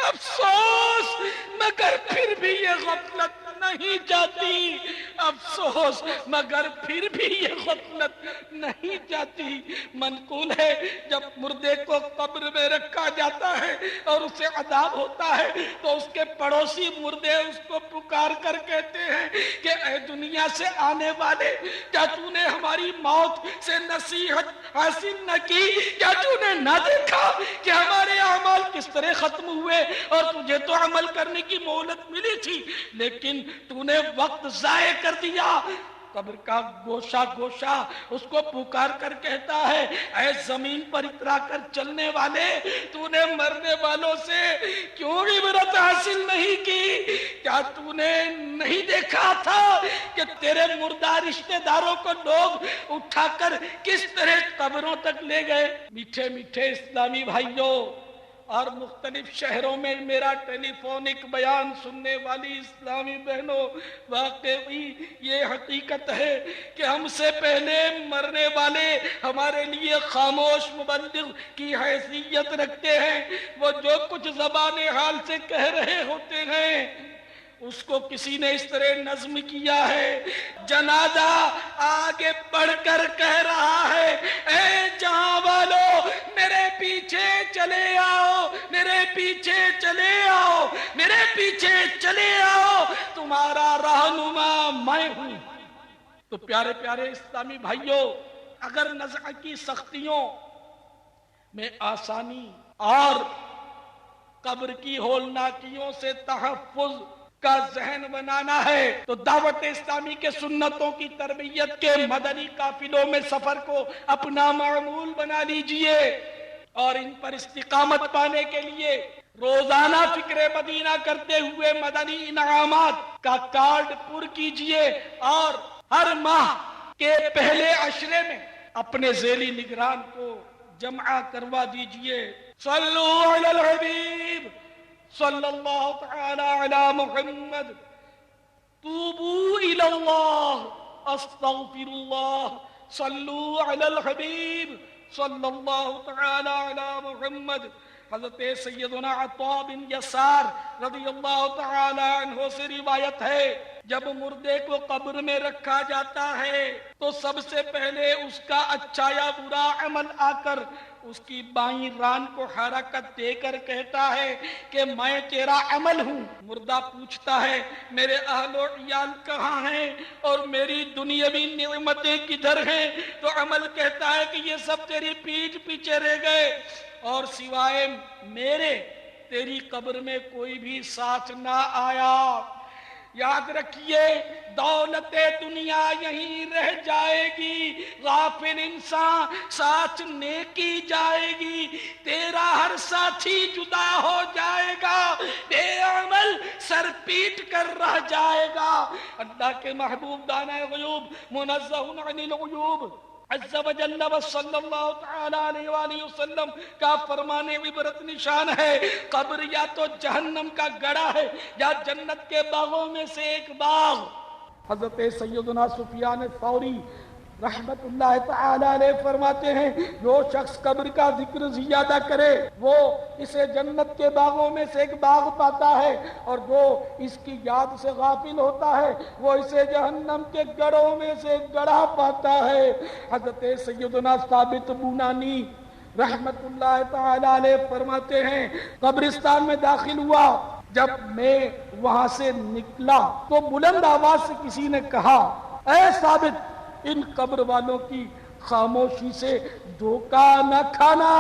افسوس مگر پھر بھی یہ غفلت نہیں جاتی، افسوس مگر پھر بھی یہ غفلت نہیں جاتی۔ منقول ہے جب مردے کو قبر میں رکھا جاتا ہے اور اسے عذاب ہوتا ہے تو اس کے پڑوسی مردے اس کو پکار کر کہتے ہیں کہ اے دنیا سے آنے والے، کیا تو نے ہماری موت سے نصیحت حاصل نہ کی؟ کیا تو نے نہ دیکھا کہ ہمارے اعمال کس طرح ختم ہوئے اور تجھے تو عمل کرنے کی مہلت ملی تھی لیکن تو نے وقت ضائع کر دیا۔ قبر کا گوشہ گوشہ اس کو پکار کر کہتا ہے اے زمین پر اترا کر چلنے والے، تو نے مرنے والوں سے کیوں عبرت حاصل نہیں کی؟ کیا تو نے نہیں دیکھا تھا کہ تیرے مردہ رشتہ داروں کو لوگ اٹھا کر کس طرح قبروں تک لے گئے؟ میٹھے میٹھے اسلامی بھائیوں اور مختلف شہروں میں میرا ٹیلی فونک بیان سننے والی اسلامی بہنوں، واقعی یہ حقیقت ہے کہ ہم سے پہلے مرنے والے ہمارے لیے خاموش مبلغ کی حیثیت رکھتے ہیں۔ وہ جو کچھ زبان حال سے کہہ رہے ہوتے ہیں اس کو کسی نے اس طرح نظم کیا ہے، جنازہ آگے بڑھ کر کہہ رہا ہے اے جہاں والو میرے پیچھے چلے آؤ، میرے پیچھے چلے آؤ، میرے پیچھے چلے آؤ، تمہارا رہنما میں ہوں۔ تو پیارے پیارے اسلامی بھائیوں، اگر نزع کی سختیوں میں آسانی اور قبر کی ہولناکیوں سے تحفظ کا ذہن بنانا ہے تو دعوت اسلامی کے سنتوں کی تربیت کے مدنی قافلوں میں سفر کو اپنا معمول بنا لیجئے اور ان پر استقامت پانے کے لیے روزانہ فکر مدینہ کرتے ہوئے مدنی انعامات کا کارڈ پر کیجئے اور ہر ماہ کے پہلے عشرے میں اپنے ذیلی نگران کو جمع کروا دیجئے۔ صلو علی الحبیب صلی اللہ تعالی علی محمد، توبوا الی اللہ استغفر اللہ، صلو علی الحبیب صلی اللہ تعالی علی محمد۔ حضرت سیدنا عطا بن یسار رضی اللہ تعالی عنہ سے روایت ہے جب مردے کو قبر میں رکھا جاتا ہے تو سب سے پہلے اس کا اچھا یا برا عمل آ کر اس کی بائیں ران کو حرکت دے کر کہتا ہے کہ میں تیرا عمل ہوں۔ مردہ پوچھتا ہے میرے اہل و عیال کہاں ہیں اور میری دنیاوی نعمتیں کدھر ہیں؟ تو عمل کہتا ہے کہ یہ سب تیری پیٹھ پیچھے رہ گئے اور سوائے میرے تیری قبر میں کوئی بھی ساتھ نہ آیا۔ یاد رکھیے دولت دنیا یہیں رہ جائے گی، غافل انسان ساتھ نیکی جائے گی، تیرا ہر ساتھی جدا ہو جائے گا، بے عمل سر پیٹ کر رہ جائے گا۔ اللہ کے محبوب دانا غیوب منزہ عن العیوب عز و جل و صلی اللہ تعالی علیہ وآلہ وسلم کا فرمان عبرت نشان ہے، قبر یا تو جہنم کا گڑھا ہے یا جنت کے باغوں میں سے ایک باغ۔ حضرت سیدنا سفیان ثوری رحمت اللہ تعالی علیہ فرماتے ہیں جو شخص قبر کا ذکر زیادہ کرے وہ اسے جنت کے باغوں میں سے ایک باغ پاتا ہے، اور جو اس کی یاد سے غافل ہوتا ہے وہ اسے جہنم کے گڑھوں میں سے ایک گڑھا پاتا ہے۔ حضرت سیدنا ثابت بنانی رحمت اللہ تعالی علیہ فرماتے ہیں قبرستان میں داخل ہوا، جب میں وہاں سے نکلا تو بلند آواز سے کسی نے کہا اے ثابت ان قبر والوں کی خاموشی سے دھوکہ نہ کھانا،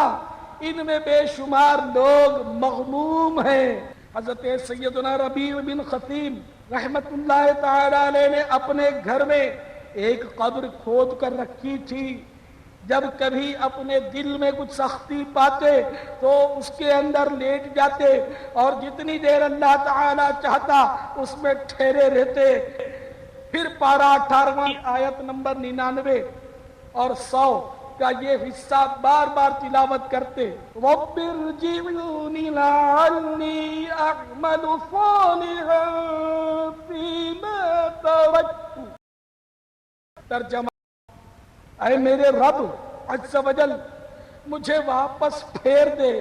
ان میں بے شمار لوگ مغموم ہیں۔ حضرت سیدنا ربیع بن خثیم رحمت اللہ تعالی علیہ نے اپنے گھر میں ایک قبر کھود کر رکھی تھی، جب کبھی اپنے دل میں کچھ سختی پاتے تو اس کے اندر لیٹ جاتے اور جتنی دیر اللہ تعالی چاہتا اس میں ٹھہرے رہتے۔ پھر پارہ 18 آیت نمبر 99 اور 100 کا یہ حصہ بار بار تلاوت کرتے، رَبِّ ارْجِعُونِ لَعَلِّي أَعْمَلُ صَالِحًا فِيمَا تَرَكْتُ۔ ترجمہ اے میرے رب عز و جل مجھے واپس پھیر دے،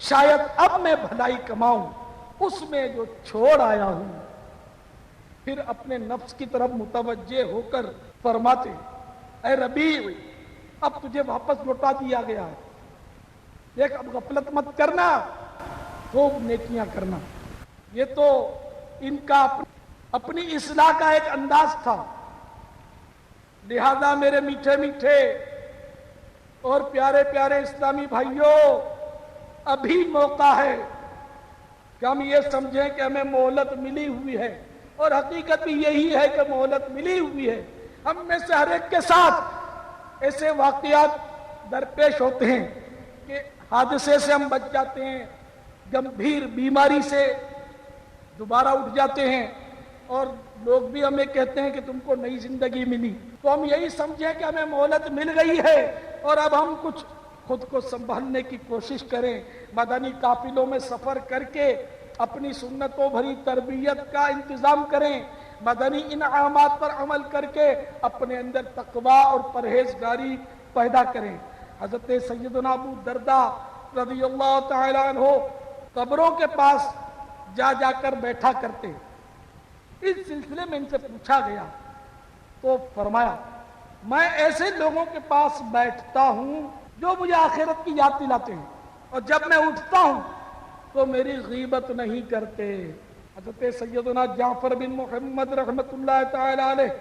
شاید اب میں بھلائی کماؤں اس میں جو چھوڑ آیا ہوں۔ پھر اپنے نفس کی طرف متوجہ ہو کر فرماتے اے ربیع اب تجھے واپس لوٹا دیا گیا ہے، دیکھ اب غفلت مت کرنا، خوب نیکیاں کرنا۔ یہ تو ان کا اپنی اصلاح کا ایک انداز تھا۔ لہذا میرے میٹھے میٹھے اور پیارے پیارے اسلامی بھائیوں، ابھی موقع ہے کہ ہم یہ سمجھیں کہ ہمیں مہلت ملی ہوئی ہے، اور حقیقت بھی یہی ہے کہ مہلت ملی ہوئی ہے۔ ہم میں سے ہر ایک کے ساتھ ایسے واقعات درپیش ہوتے ہیں کہ حادثے سے ہم بچ جاتے ہیں، گمبھیر بیماری سے دوبارہ اٹھ جاتے ہیں، اور لوگ بھی ہمیں کہتے ہیں کہ تم کو نئی زندگی ملی، تو ہم یہی سمجھیں کہ ہمیں مہلت مل گئی ہے اور اب ہم کچھ خود کو سنبھالنے کی کوشش کریں، مدنی قافلوں میں سفر کر کے اپنی سنتوں بھری تربیت کا انتظام کریں، مدنی انعامات پر عمل کر کے اپنے اندر تقوی اور پرہیزگاری پیدا کریں۔ حضرت سیدنا ابو درداء رضی اللہ تعالی عنہ قبروں کے پاس جا جا کر بیٹھا کرتے۔ اس سلسلے میں ان سے پوچھا گیا تو فرمایا میں ایسے لوگوں کے پاس بیٹھتا ہوں جو مجھے آخرت کی یاد دلاتے ہیں، اور جب میں اٹھتا ہوں تو میری غیبت نہیں کرتے۔ حضرت سیدنا جعفر بن محمد رحمت اللہ تعالی علیہ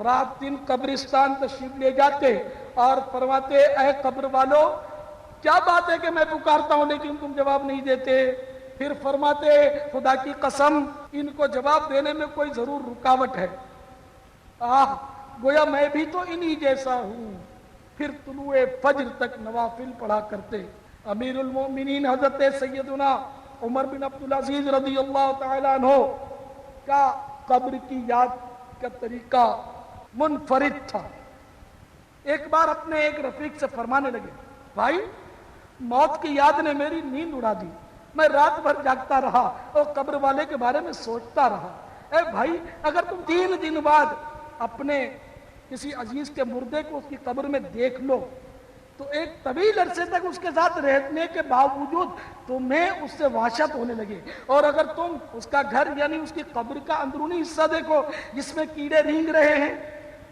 رات دن قبرستان تشریف لے جاتے اور فرماتے اے قبر والو کیا بات ہے کہ میں پکارتا ہوں لیکن تم جواب نہیں دیتے؟ پھر فرماتے خدا کی قسم ان کو جواب دینے میں کوئی ضرور رکاوٹ ہے، گویا میں بھی تو انہی جیسا ہوں۔ پھر طلوع فجر تک نوافل پڑھا کرتے۔ امیر المومنین حضرت سیدنا عمر بن عبدالعزیز رضی اللہ تعالی عنہ کا قبر کی یاد کا طریقہ منفرد تھا۔ ایک بار اپنے ایک رفیق سے فرمانے لگے بھائی موت کی یاد نے میری نیند اڑا دی، میں رات بھر جاگتا رہا اور قبر والے کے بارے میں سوچتا رہا۔ اے بھائی اگر تم 3 دن بعد اپنے کسی عزیز کے مردے کو اس کی قبر میں دیکھ لو تو ایک طویل عرصے تک اس کے ساتھ رہنے کے باوجود تمہیں اس سے وحشت ہونے لگے. اور اگر تم اس کا گھر یعنی اس کی قبر کا اندرونی حصہ دیکھو جس میں کیڑے رینگ رہے ہیں,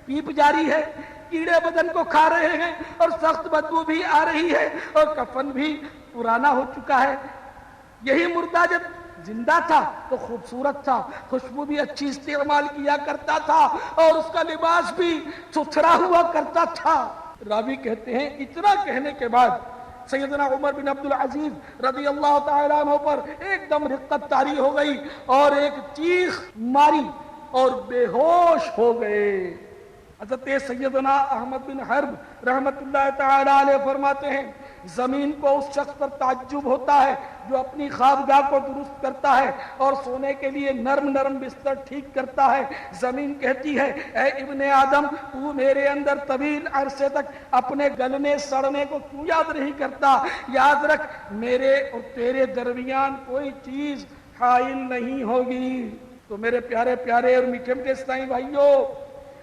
پیپ جاری ہے, کیڑے بدن کو کھا رہے ہیں اور سخت بدبو بھی آ رہی ہے اور کفن بھی پرانا ہو چکا ہے. یہی مردہ جب زندہ تھا تو خوبصورت تھا, خوشبو بھی اچھی استعمال کیا کرتا تھا اور اس کا لباس بھی ستھرا ہوا کرتا تھا. راوی کہتے ہیں اتنا کہنے کے بعد سیدنا عمر بن عبد العزیز رضی اللہ تعالیٰ عنہ پر ایک دم رقت طاری ہو گئی اور ایک چیخ ماری اور بے ہوش ہو گئے. حضرت سیدنا احمد بن حرب رحمت اللہ تعالیٰ علیہ فرماتے ہیں زمین کو اس شخص پر تعجب ہوتا ہے جو اپنی خوابگاہ کو درست کرتا ہے اور سونے کے لیے نرم نرم بستر ٹھیک کرتا ہے. زمین کہتی ہے اے ابن آدم تو میرے اندر طویل عرصے تک اپنے گلنے سڑنے کو کیوں یاد نہیں کرتا؟ یاد رکھ میرے اور تیرے درمیان کوئی چیز حائل نہیں ہوگی. تو میرے پیارے پیارے اور میٹھے میٹھے اسلامی بھائیوں,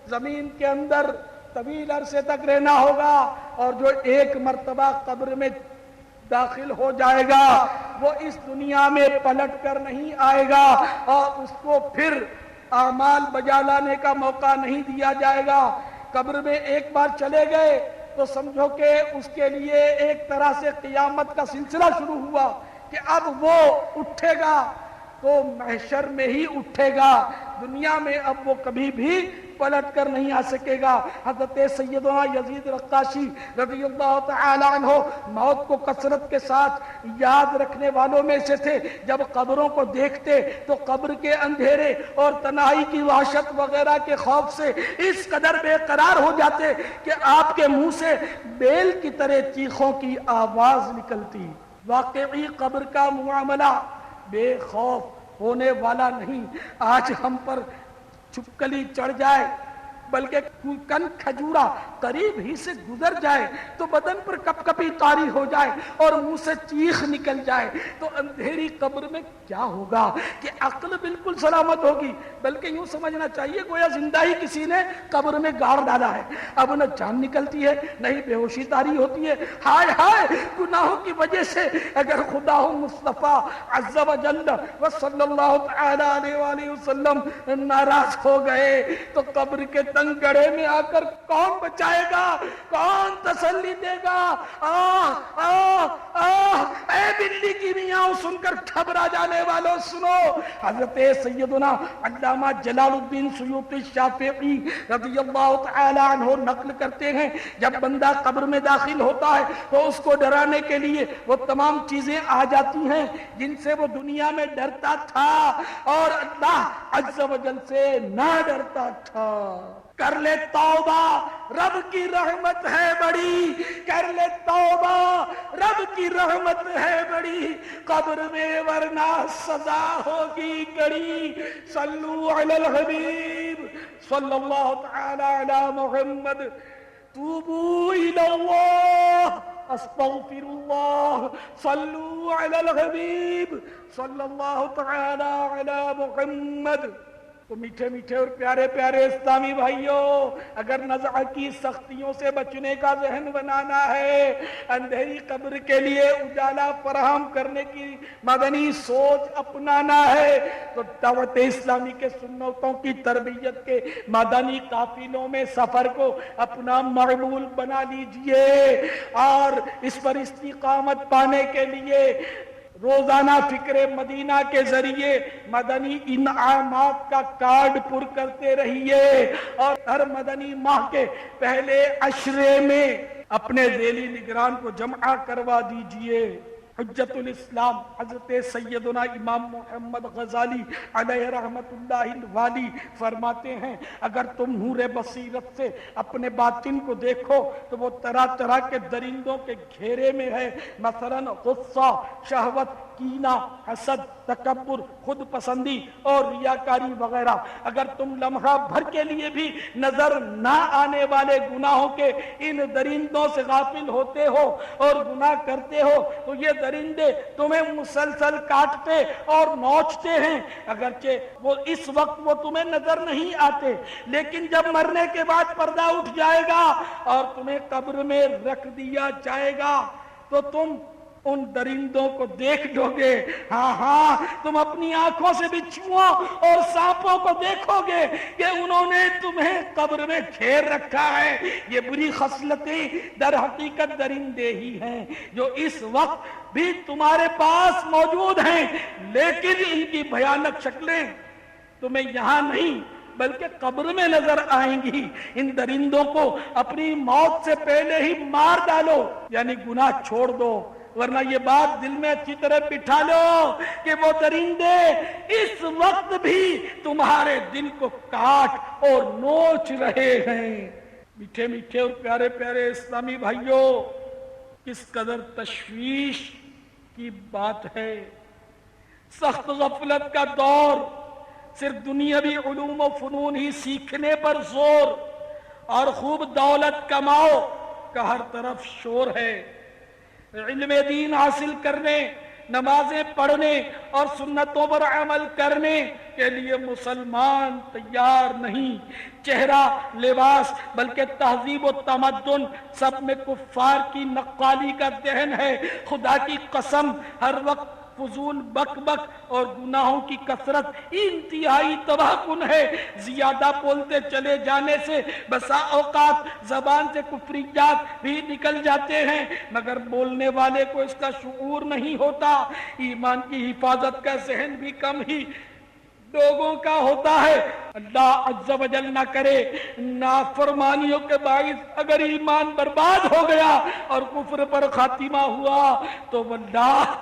زمین کے اندر طویل عرصے تک رہنا ہوگا اور جو ایک مرتبہ قبر میں داخل ہو جائے گا وہ اس دنیا میں پلٹ کر نہیں آئے گا اور اس کو پھر اعمال بجا لانے کا موقع نہیں دیا جائے گا. قبر میں ایک بار چلے گئے تو سمجھو کہ اس کے لیے ایک طرح سے قیامت کا سلسلہ شروع ہوا کہ اب وہ اٹھے گا تو محشر میں ہی اٹھے گا, دنیا میں اب وہ کبھی بھی پلٹ کر نہیں آ سکے گا. حضرت سیدنا یزید رقاشی رضی اللہ تعالی عنہ موت کو کثرت کے ساتھ یاد رکھنے والوں میں سے تھے. جب قبروں کو دیکھتے تو قبر کے اندھیرے اور تنہائی کی وحشت وغیرہ کے خوف سے اس قدر بے قرار ہو جاتے کہ آپ کے منہ سے بیل کی طرح چیخوں کی آواز نکلتی. واقعی قبر کا معاملہ بے خوف ہونے والا نہیں. آج ہم پر چھپکلی چڑھ جائے بلکہ کن کھجورا قریب ہی سے گزر جائے تو بدن پر کپ کپی طاری ہو جائے اور منہ سے چیخ نکل جائے تو اندھیری قبر میں کیا ہوگا کہ عقل بالکل سلامت ہوگی, بلکہ یوں سمجھنا چاہیے گویا زندہ ہی کسی نے قبر میں گاڑ ڈالا ہے. اب نہ جان نکلتی ہے نہ ہی بے ہوشی طاری ہوتی ہے. ہائے ہائے گناہوں کی وجہ سے اگر خدا مصطفیٰ عز و جل و صلی اللہ تعالی علیہ وآلہ وسلم ناراض ہو گئے تو قبر کے تنگ گڑھے میں آ کر کون بچائے گا, کون تسلی دے گا؟ اے بلی کی میاں سن کر گھبرا جانے والوں سنو. حضرت سیدنا علامہ جلال الدین سیوطی شافعی رضی اللہ تعالی عنہ نقل کرتے ہیں جب بندہ قبر میں داخل ہوتا ہے تو اس کو ڈرانے کے لیے وہ تمام چیزیں آ جاتی ہیں جن سے وہ دنیا میں ڈرتا تھا اور اللہ عز و جل سے نہ ڈرتا تھا. کر لے توبہ رب کی رحمت ہے بڑی, کر لے توبہ رب کی رحمت ہے بڑی, قبر میں ورنہ سزا ہوگی کڑی. صلو علی الحبیب صلی اللہ تعالی علی محمد. توبوا الی اللہ استغفر اللہ. صلو علی الحبیب صلی اللہ تعالی علی محمد. تو میٹھے میٹھے اور پیارے پیارے اسلامی بھائیوں, اگر نزع کی سختیوں سے بچنے کا ذہن بنانا ہے, اندھیری قبر کے لیے اجالا فراہم کرنے کی مدنی سوچ اپنانا ہے تو دعوت اسلامی کے سنتوں کی تربیت کے مدنی قافلوں میں سفر کو اپنا معمول بنا لیجئے اور اس پر استقامت پانے کے لیے روزانہ فکر مدینہ کے ذریعے مدنی انعامات کا کارڈ پر کرتے رہیے اور ہر مدنی ماہ کے پہلے عشرے میں اپنے ذیلی نگران کو جمع کروا دیجئے. حجت الاسلام حضرت سیدنا امام محمد غزالی علیہ رحمت اللہ الوالی فرماتے ہیں اگر تم نور بصیرت سے اپنے باطن کو دیکھو تو وہ طرح طرح کے درندوں کے گھیرے میں ہے, مثلا غصہ, شہوت, کینہ، حسد، تکبر، خود پسندی اور ریاکاری وغیرہ، اگر تم لمحہ بھر کے لیے بھی نظر نہ آنے والے گناہوں کے ان درندوں سے غافل ہوتے ہو اور گناہ کرتے ہو تو یہ درندے تمہیں مسلسل کاٹتے اور نوچتے ہیں، اگرچہ وہ اس وقت وہ تمہیں نظر نہیں آتے، لیکن جب مرنے کے بعد پردہ اٹھ جائے گا اور تمہیں قبر میں رکھ دیا جائے گا تو تم ان درندوں کو دیکھ لو گے۔ ہاں تم اپنی آنکھوں سے بچھوؤں اور سانپوں کو دیکھو گے کہ انہوں نے تمہیں قبر میں گھیر رکھا ہے۔ یہ بری خصلتیں در حقیقت درندے ہی ہیں جو اس وقت بھی تمہارے پاس موجود ہیں، لیکن ان کی بھیانک شکلیں تمہیں یہاں نہیں بلکہ قبر میں نظر آئیں گی۔ ان درندوں کو اپنی موت سے پہلے ہی مار ڈالو، یعنی گناہ چھوڑ دو، ورنہ یہ بات دل میں اچھی طرح بٹھا لو کہ وہ درندے اس وقت بھی تمہارے دل کو کاٹ اور نوچ رہے ہیں۔ میٹھے میٹھے اور پیارے پیارے اسلامی بھائیوں، کس قدر تشویش کی بات ہے۔ سخت غفلت کا دور، صرف دنیاوی علوم و فنون ہی سیکھنے پر زور اور خوب دولت کماؤ کا ہر طرف شور ہے۔ علم دین حاصل کرنے، نمازیں پڑھنے اور سنتوں پر عمل کرنے کے لیے مسلمان تیار نہیں۔ چہرہ، لباس بلکہ تہذیب و تمدن سب میں کفار کی نقالی کا ذہن ہے۔ خدا کی قسم، ہر وقت فضول بک بک اور گناہوں کی کثرت انتہائی تباہ کن ہے۔ زیادہ بولتے چلے جانے سے بسا اوقات زبان سے کفریات بھی نکل جاتے ہیں، مگر بولنے والے کو اس کا شعور نہیں ہوتا۔ ایمان کی حفاظت کا ذہن بھی کم ہی لوگوں کا ہوتا ہے۔ اللہ عز و جل نہ کرے نافرمانیوں کے باعث اگر ایمان برباد ہو گیا اور کفر پر خاتمہ ہوا تو واللہ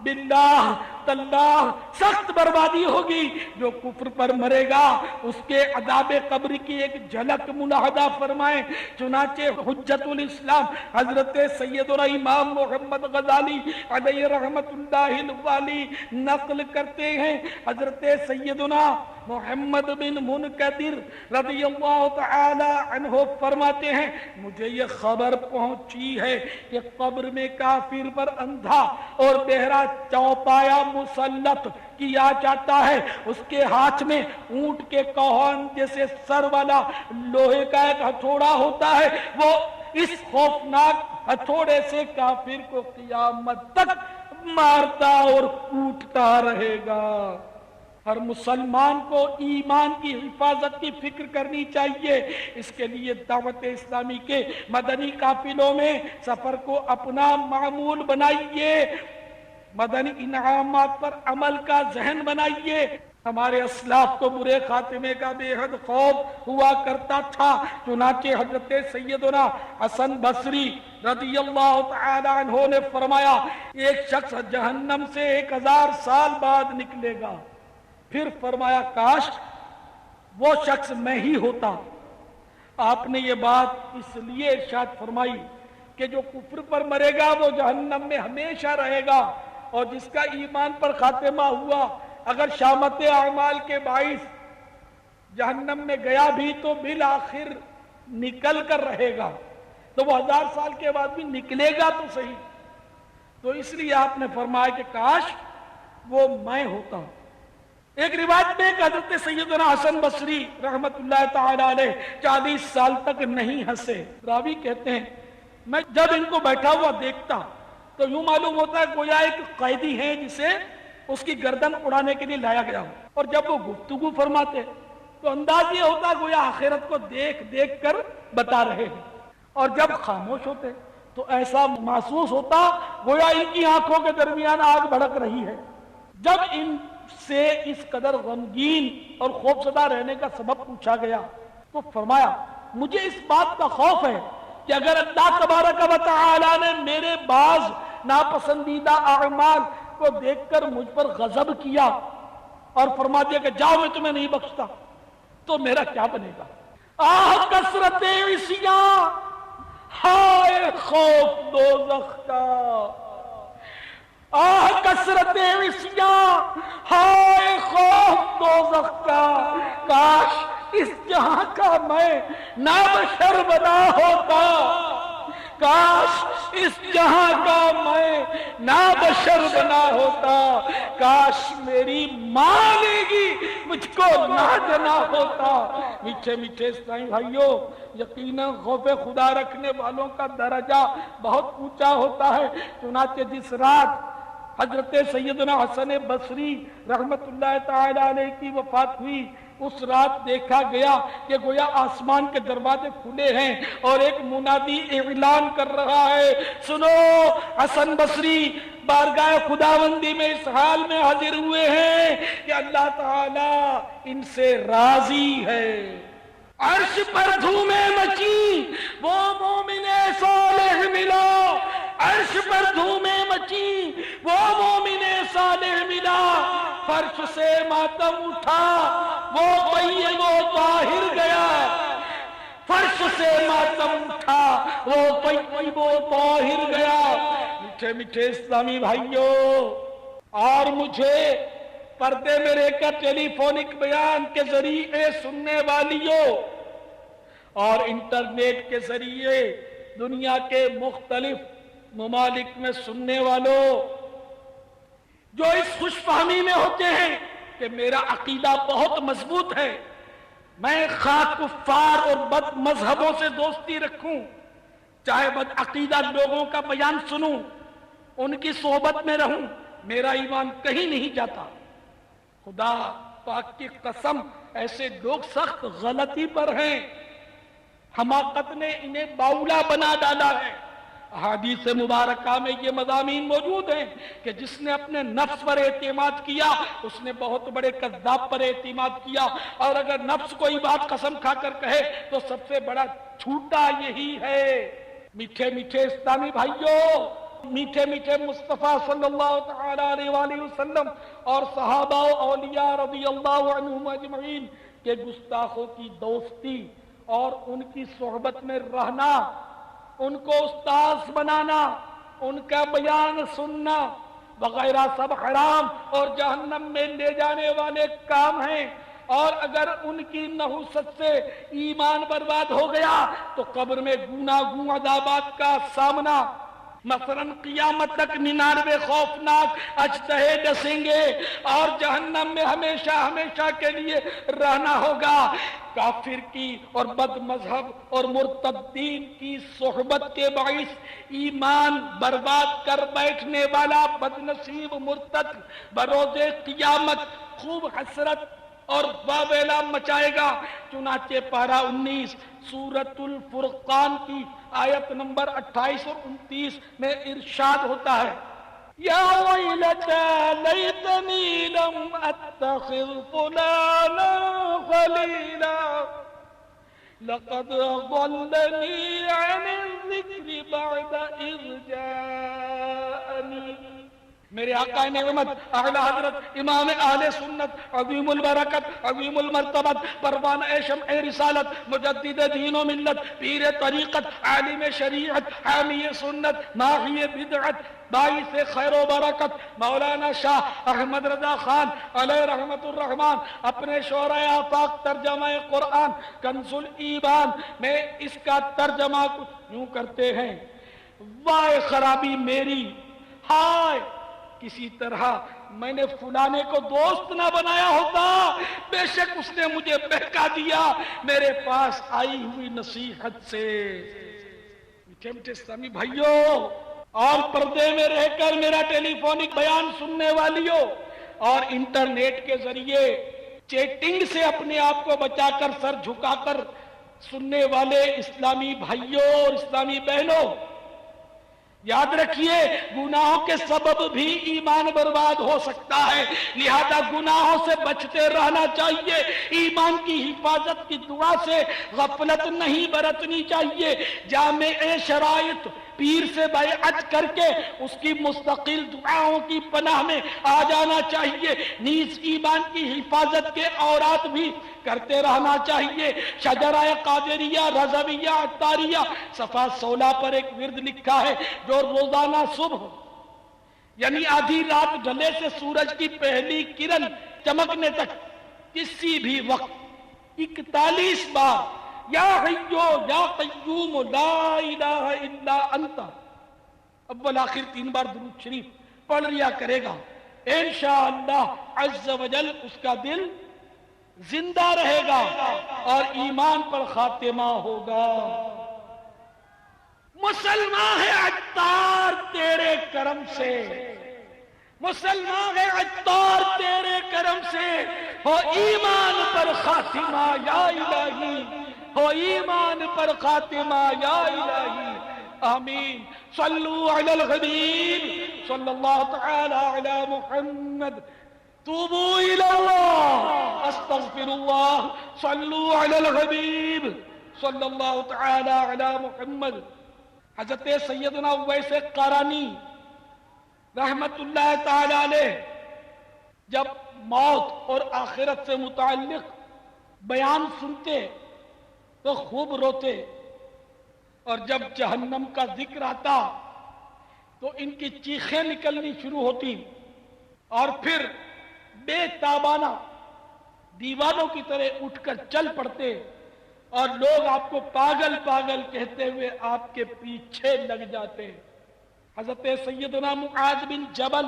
باللہ تاللہ سخت بربادی ہوگی۔ جو کفر پر مرے گا اس کے عذاب قبر کی ایک جھلک ملاحظہ فرمائیں۔ چنانچہ حجت الاسلام حضرت سیدنا امام محمد غزالی علیہ رحمت اللہ الوالی نقل کرتے ہیں، حضرت سیدنا محمد بن منکدر رضی اللہ تعالی عنہ فرماتے ہیں، مجھے یہ خبر پہنچی ہے کہ قبر میں کافر پر اندھا اور بہرا چوپایا مسلط کیا جاتا ہے۔ اس کے ہاتھ میں اونٹ کے کوہن جیسے سر والا لوہے کا ایک ہتھوڑا ہوتا ہے، وہ اس خوفناک ہتھوڑے سے کافر کو قیامت تک مارتا اور کوٹتا رہے گا۔ ہر مسلمان کو ایمان کی حفاظت کی فکر کرنی چاہیے۔ اس کے لیے دعوت اسلامی کے مدنی قافلوں میں سفر کو اپنا معمول بنائیے، مدنی انعامات پر عمل کا ذہن بنائیے۔ ہمارے اسلاف کو برے خاتمے کا بے حد خوف ہوا کرتا تھا، چنانچہ حضرت سیدنا حسن بصری رضی اللہ تعالی عنہ نے فرمایا، ایک شخص جہنم سے 1000 سال بعد نکلے گا۔ پھر فرمایا کاش وہ شخص میں ہی ہوتا۔ آپ نے یہ بات اس لیے ارشاد فرمائی کہ جو کفر پر مرے گا وہ جہنم میں ہمیشہ رہے گا، اور جس کا ایمان پر خاتمہ ہوا اگر شامت اعمال کے باعث جہنم میں گیا بھی تو بالآخر نکل کر رہے گا، تو وہ 1000 سال کے بعد بھی نکلے گا تو صحیح۔ تو اس لیے آپ نے فرمایا کہ کاش وہ میں ہوتا۔ ایک روایت میں حضرت سیدنا حسن بصری رحمت اللہ تعالی علیہ 40 سال تک نہیں ہنسے۔ راوی کہتے ہیں میں جب ان کو بیٹھا ہوا دیکھتا تو یوں معلوم ہوتا ہے گویا ایک قیدی ہے جسے اس کی گردن اڑانے کے لیے لایا گیا ہو، اور جب وہ گفتگو فرماتے تو انداز یہ ہوتا گویا آخرت کو دیکھ دیکھ کر بتا رہے ہیں، اور جب خاموش ہوتے تو ایسا محسوس ہوتا گویا ان کی آنکھوں کے درمیان آگ بھڑک رہی ہے۔ جب ان سے اس قدر غمگین اور خوفزدہ رہنے کا سبب پوچھا گیا تو فرمایا مجھے اس بات کا خوف ہے کہ اگر اللہ تبارک و تعالی نے میرے بعض ناپسندیدہ اعمال کو دیکھ کر مجھ پر غضب کیا اور فرما دیا کہ جاؤ میں تمہیں نہیں بخشتا تو میرا کیا بنے گا۔ آہ کثرت عصیاں، ہائے خوف دوزخ کا، آہ کثرت عصیاں، ہائے خوف دوزخ کا، کاش اس جہاں کا میں نہ بشر بنا ہوتا، کاش اس جہاں کا میں نہ بشر بنا ہوتا، کاش میری ماں نے گی مجھ کو نہ جنا ہوتا۔ میٹھے میٹھے اسلامی بھائیوں، یقیناً خوف خدا رکھنے والوں کا درجہ بہت اونچا ہوتا ہے۔ چنانچہ جس رات حضرت سیدنا حسن بصری رحمت اللہ تعالی علیہ کی وفات ہوئی، اس رات دیکھا گیا کہ گویا آسمان کے دروازے کھلے ہیں اور ایک منادی اعلان کر رہا ہے، سنو حسن بصری بارگاہ خداوندی میں اس حال میں حاضر ہوئے ہیں کہ اللہ تعالی ان سے راضی ہے۔ عرش پر دھومیں مچی، وہ مومن صالح ملا، عرش پر دھومیں مچی، وہ مومن صالح ملا، فرش سے ماتم اٹھا، وہ طیب و طاہر گیا، فرش سے ماتم اٹھا، وہ طیب و طاہر گیا۔ میٹھے میٹھے اسلامی بھائیوں، اور مجھے پردے میں رہ کر ٹیلی فونک بیان کے ذریعے سننے والیوں اور انٹرنیٹ کے ذریعے دنیا کے مختلف ممالک میں سننے والوں، جو اس خوش فہمی میں ہوتے ہیں کہ میرا عقیدہ بہت مضبوط ہے، میں خواہ کفار اور بد مذہبوں سے دوستی رکھوں، چاہے بد عقیدہ لوگوں کا بیان سنوں، ان کی صحبت میں رہوں، میرا ایمان کہیں نہیں جاتا۔ خدا پاک کی قسم، ایسے لوگ سخت غلطی پر ہیں، حماقت نے انہیں باولا بنا ڈالا ہے۔ احادیث مبارکہ میں یہ مضامین موجود ہیں کہ جس نے اپنے نفس پر اعتماد کیا اس نے بہت بڑے کذاب پر اعتماد کیا، اور اگر نفس کوئی بات قسم کھا کر کہے تو سب سے بڑا جھوٹا یہی ہے۔ میٹھے میٹھے اسلامی بھائیوں، میٹھے میٹھے مصطفیٰ صلی اللہ تعالی علیہ وآلہ وسلم اور صحابہ و اولیاء رضی اللہ عنہم اجمعین کے گستاخوں کی دوستی اور ان کی صحبت میں رہنا، ان کو استاذ بنانا، ان کا بیان سننا وغیرہ سب حرام اور جہنم میں لے جانے والے کام ہیں، اور اگر ان کی نحوست سے ایمان برباد ہو گیا تو قبر میں گوناگوں عذابات کا سامنا، مثلاً قیامت تک 99 خوفناک اجتہے ڈسیں گے اور جہنم میں ہمیشہ ہمیشہ کے لیے رہنا ہوگا۔ کافر کی اور بد مذہب اور مرتدین کی صحبت کے باعث ایمان برباد کر بیٹھنے والا بد نصیب مرتد بروز قیامت خوب حسرت اور واویلا مچائے گا۔ چنانچہ پارہ 19 سورۃ الفرقان کی آیت نمبر 28 اور 29 میں ارشاد ہوتا ہے، یا ویلتی لیتنی لم اتخذ فلانا خلیلا لقد ضلنی عن الذکر بعد اذ جاءنی۔ میرے آقا نعمت اعلی حضرت امام اہل سنت عظیم البرکت عظیم المرتبت پروانہ شمع رسالت مجدد دین و ملت پیر طریقت عالم شریعت حامی سنت ماحی بدعت باعث خیر و برکت مولانا شاہ احمد رضا خان علیہ رحمت الرحمن اپنے شعرۂ آفاق ترجمہ قرآن کنز الایمان میں اس کا ترجمہ کچھ یوں کرتے ہیں، وائے خرابی میری، ہائے کسی طرح میں نے فلانے کو دوست نہ بنایا ہوتا، بے شک اس نے مجھے بہکا دیا میرے پاس آئی ہوئی نصیحت سے۔ میٹھے میٹھے اسلامی بھائیوں اور پردے میں رہ کر میرا ٹیلی فونک بیان سننے والیوں اور انٹرنیٹ کے ذریعے چیٹنگ سے اپنے آپ کو بچا کر سر جھکا کر سننے والے اسلامی بھائیوں اور اسلامی بہنوں، یاد رکھیے گناہوں کے سبب بھی ایمان برباد ہو سکتا ہے، لہذا گناہوں سے بچتے رہنا چاہیے، ایمان کی حفاظت کی دعا سے غفلت نہیں برتنی چاہیے، جامع شرائط پیر سے بیعت کر کے اس کی مستقل دعاؤں کی پناہ میں آ جانا چاہیے، نیز ایمان کی حفاظت کے اوراد بھی کرتے رہنا چاہیے۔ شجرہ قادریہ رضویہ عطاریہ صفحہ 16 پر ایک ورد لکھا ہے جو روزانہ صبح یعنی آدھی رات ڈھلے سے سورج کی پہلی کرن چمکنے تک کسی بھی وقت 41 بار یا حیو یا قیوم لا الہ الا انت اول آخر 3 بار درود شریف پڑھ لیا کرے گا، انشاءاللہ عز و جل اس کا دل زندہ رہے گا اور ایمان پر خاتمہ ہوگا۔ مسلمان ہے عطار تیرے کرم سے، مسلمان ہے عطار تیرے کرم سے، ہو ایمان پر خاتمہ یا الہی، ہو ایمان پر خاتمہ یا الہی، آمین۔ صلو علی الحبیب صلی اللہ تعالی علی محمد، توبو الی اللہ استغفر اللہ، صلو علی الحبیب صلی اللہ تعالی علی محمد۔ حضرت سیدنا اویس قرانی رحمت اللہ تعالی علیہ جب موت اور آخرت سے متعلق بیان سنتے تو خوب روتے، اور جب جہنم کا ذکر آتا تو ان کی چیخیں نکلنی شروع ہوتی، اور پھر بے تابانہ دیوانوں کی طرح اٹھ کر چل پڑتے، اور لوگ آپ کو پاگل پاگل کہتے ہوئے آپ کے پیچھے لگ جاتے۔ حضرت سیدنا معاذ بن جبل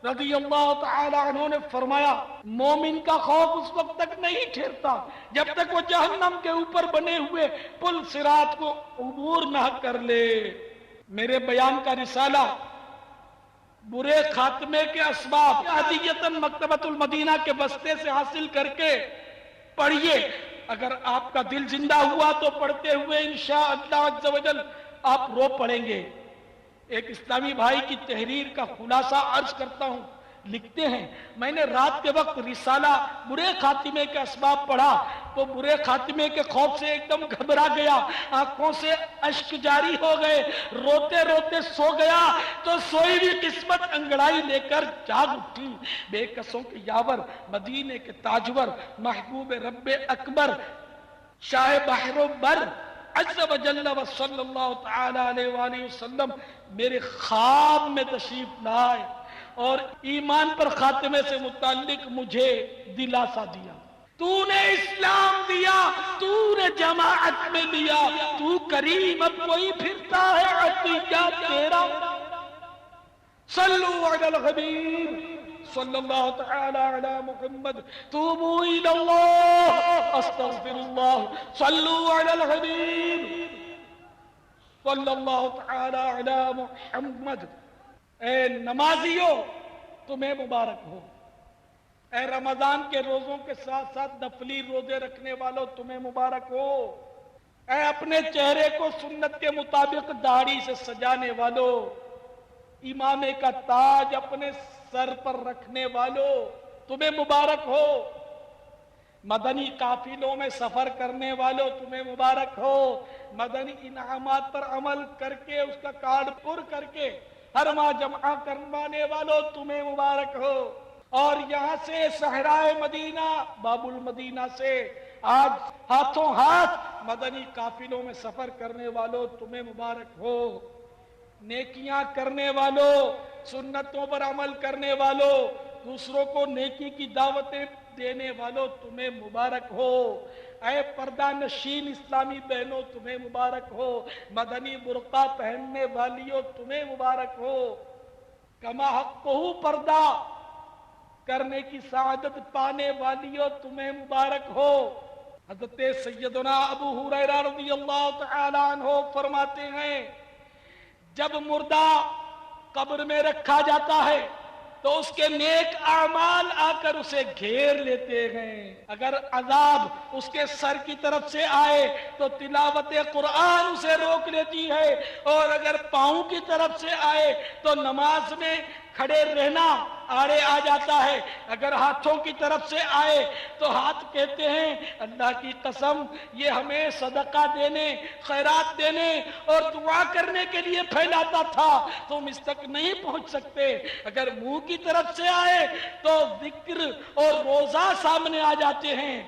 رضی اللہ تعالی عنہ نے فرمایا، مومن کا خوف اس وقت تک نہیں ٹھہرتا جب تک وہ جہنم کے اوپر بنے ہوئے پل صراط کو عبور نہ کر لے۔ میرے بیان کا رسالہ برے خاتمے کے اسباب عادیتاً مکتبۃ المدینہ کے بستے سے حاصل کر کے پڑھیے، اگر آپ کا دل زندہ ہوا تو پڑھتے ہوئے انشاءاللہ عز و جل آپ رو پڑیں گے۔ ایک اسلامی بھائی کی تحریر کا خلاصہ عرض کرتا ہوں، لکھتے ہیں، میں نے رات کے وقت رسالہ برے خاتمے کے اسباب پڑھا تو برے خاتمے کے خوف سے ایک دم گھبرا گیا، آنکھوں سے اشک جاری ہو گئے، روتے روتے سو گیا تو سوئی بھی قسمت انگڑائی لے کر جاگ اٹھی۔ بے کسوں کے یاور، مدینے کے تاجور، محبوب رب اکبر، شاہ بحر و بر عز و جل و صلی اللہ تعالی علیہ وآلہ وسلم میرے خواب میں تشریف لائے اور ایمان پر خاتمے سے متعلق مجھے دلاسا دیا۔ تو نے اسلام دیا، تو نے جماعت میں دیا، تو کریم، اب کوئی پھرتا ہے عطیہ تیرا۔ صلو علی الحبیب صلی اللہ تعالی علی محمد، توبو الی اللہ استغفر اللہ، صلو علی الحبیب صلی اللہ تعالی علی محمد۔ اے نمازیو تمہیں مبارک ہو، اے رمضان کے روزوں کے ساتھ ساتھ نفلی روزے رکھنے والوں تمہیں مبارک ہو، اے اپنے چہرے کو سنت کے مطابق داڑھی سے سجانے والوں، امامے کا تاج اپنے سر پر رکھنے والوں تمہیں مبارک ہو، مدنی قافلوں میں سفر کرنے والوں تمہیں مبارک ہو، مدنی انعامات پر عمل کر کے اس کا کارڈ پر کر کے ہر ماہ جمع کروانے والوں تمہیں مبارک ہو، اور یہاں سے صحرائے مدینہ باب المدینہ سے آج ہاتھوں ہاتھ مدنی قافلوں میں سفر کرنے والوں تمہیں مبارک ہو، نیکیاں کرنے والوں، سنتوں پر عمل کرنے والوں، دوسروں کو نیکی کی دعوتیں دینے والوں تمہیں مبارک ہو، اے پردہ نشین اسلامی بہنوں تمہیں مبارک ہو، مدنی برقع پہننے والیوں تمہیں مبارک ہو، کما حقہ پردہ کرنے کی سعادت پانے والیوں تمہیں مبارک ہو۔ حضرت سیدنا ابو ہریرہ رضی اللہ تعالی عنہ فرماتے ہیں، جب مردہ قبر میں رکھا جاتا ہے تو اس کے نیک اعمال آ کر اسے گھیر لیتے ہیں، اگر عذاب اس کے سر کی طرف سے آئے تو تلاوت قرآن اسے روک لیتی ہے، اور اگر پاؤں کی طرف سے آئے تو نماز میں کھڑے رہنا آڑے آ جاتا ہے، اگر ہاتھوں کی طرف سے آئے تو ہاتھ کہتے ہیں اللہ کی قسم یہ ہمیں صدقہ دینے، خیرات دینے اور دعا کرنے کے لیے پھیلاتا تھا، تم اس تک نہیں پہنچ سکتے، اگر منہ کی طرف سے آئے تو ذکر اور روزہ سامنے آ جاتے ہیں،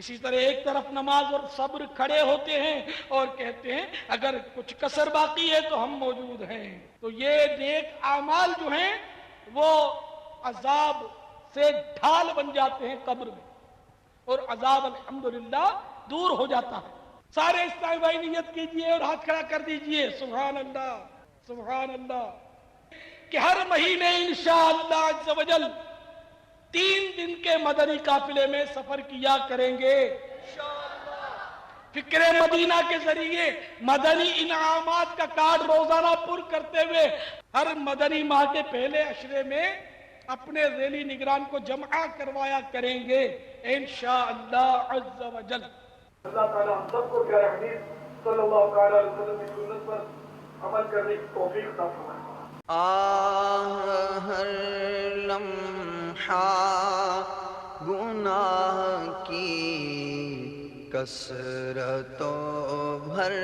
اسی طرح ایک طرف نماز اور صبر کھڑے ہوتے ہیں اور کہتے ہیں اگر کچھ کسر باقی ہے تو ہم موجود ہیں. تو یہ نیک اعمال جو ہیں وہ عذاب سے ڈھال بن جاتے ہیں قبر میں، اور عذاب الحمدللہ دور ہو جاتا ہے. سارے اسلامی بھائی نیت کیجئے اور ہاتھ کھڑا کر دیجئے. سبحان اللہ سبحان اللہ. کہ ہر مہینے انشاءاللہ عز و جل 3 دن کے مدنی قافلے میں سفر کیا کریں گے. فکر مدینہ کے ذریعے مدنی انعامات کا کارڈ روزانہ پر کرتے ہوئے ہر مدنی ماہ کے پہلے عشرے میں اپنے ذیلی نگران کو جمع کروایا کریں گے انشاءاللہ عز و جل. اللہ تعالی ہم سب کو پیارے حبیب صلی اللہ تعالی علیہ وسلم کی سنت پر عمل کرنے کی توفیق عطا فرمائے. ہر لمحہ گناہ کی کثرت و بھر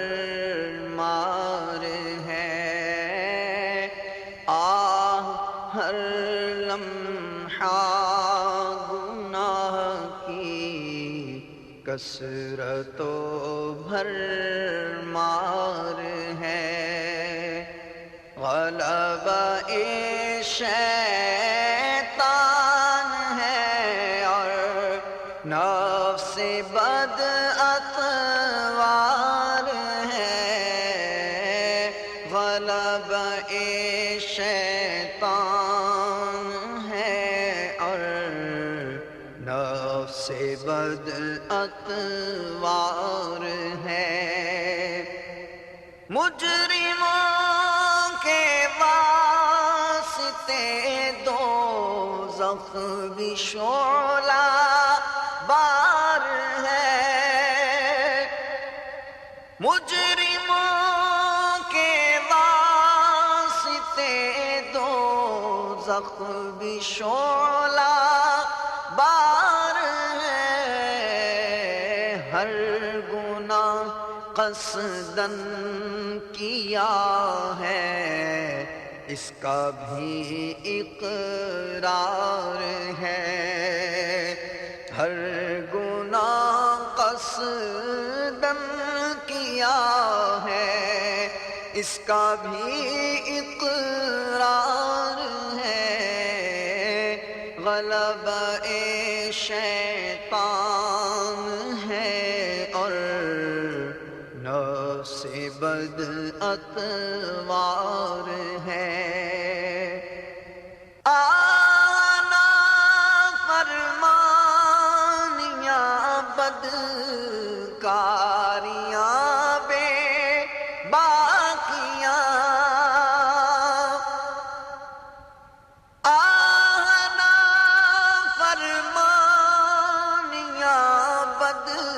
مار ہے. ہر لمحہ گناہ کی کثرت و بھر مار ہے. غلبہ شیطان ہے اور نفس بد اطوار ہے. غلبہ شیطان ہے اور نفس بد اطوار ہے. مجرموں کے واسطے دوزخ بھی شعلہ بار ہے. مجرموں کے واسطے دوزخ بھی شعلہ بار ہے. ہر گناہ قصدن کیا ہے اس کا بھی اقرار ہے. ہر گناہ قصدن کیا ہے اس کا بھی اقرار ہے. غلبہ شیطان ہے اور نفس بد اطوار ہے. آنا فرمانیاں بدکاریاں بے باقیاں. آنا فرمانیاں بدکاریاں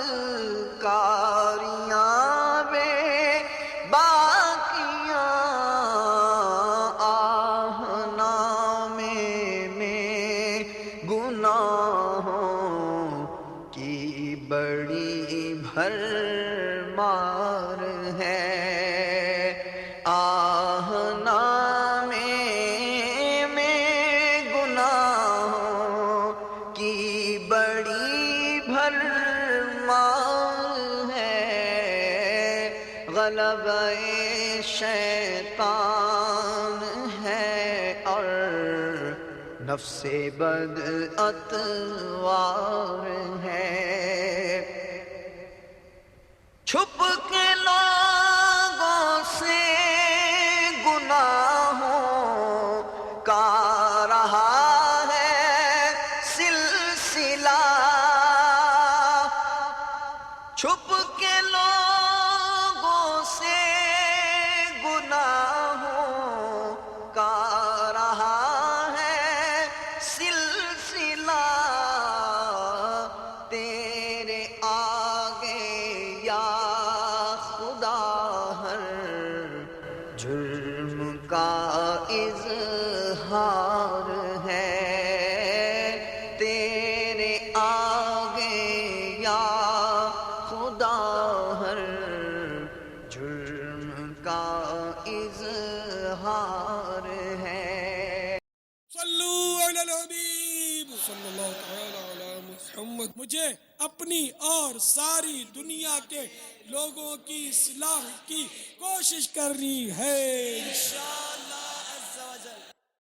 بڑی بھر مار ہے. آہ نام میں گناہوں کی بڑی بھر مار ہے. غلبہ شیطان ہے اور نفس بد اطوار ہے. چھپ کے لوگوں سے گناہوں کا رہا ہے سلسلہ. چھپ کے لوگوں سے گناہوں کا رہا ہے سلسلہ. تیرے آگے یا خدا ہر جرم کا اظہار ہے. تیرے آگے یا خدا ہر جرم کا اظہار ہے. صلو علی الحبیب صلی اللہ تعالی علی محمد وقت مجھے اپنی اور ساری دنیا کے لوگوں کی اصلاح کی کوشش کرنی ہے.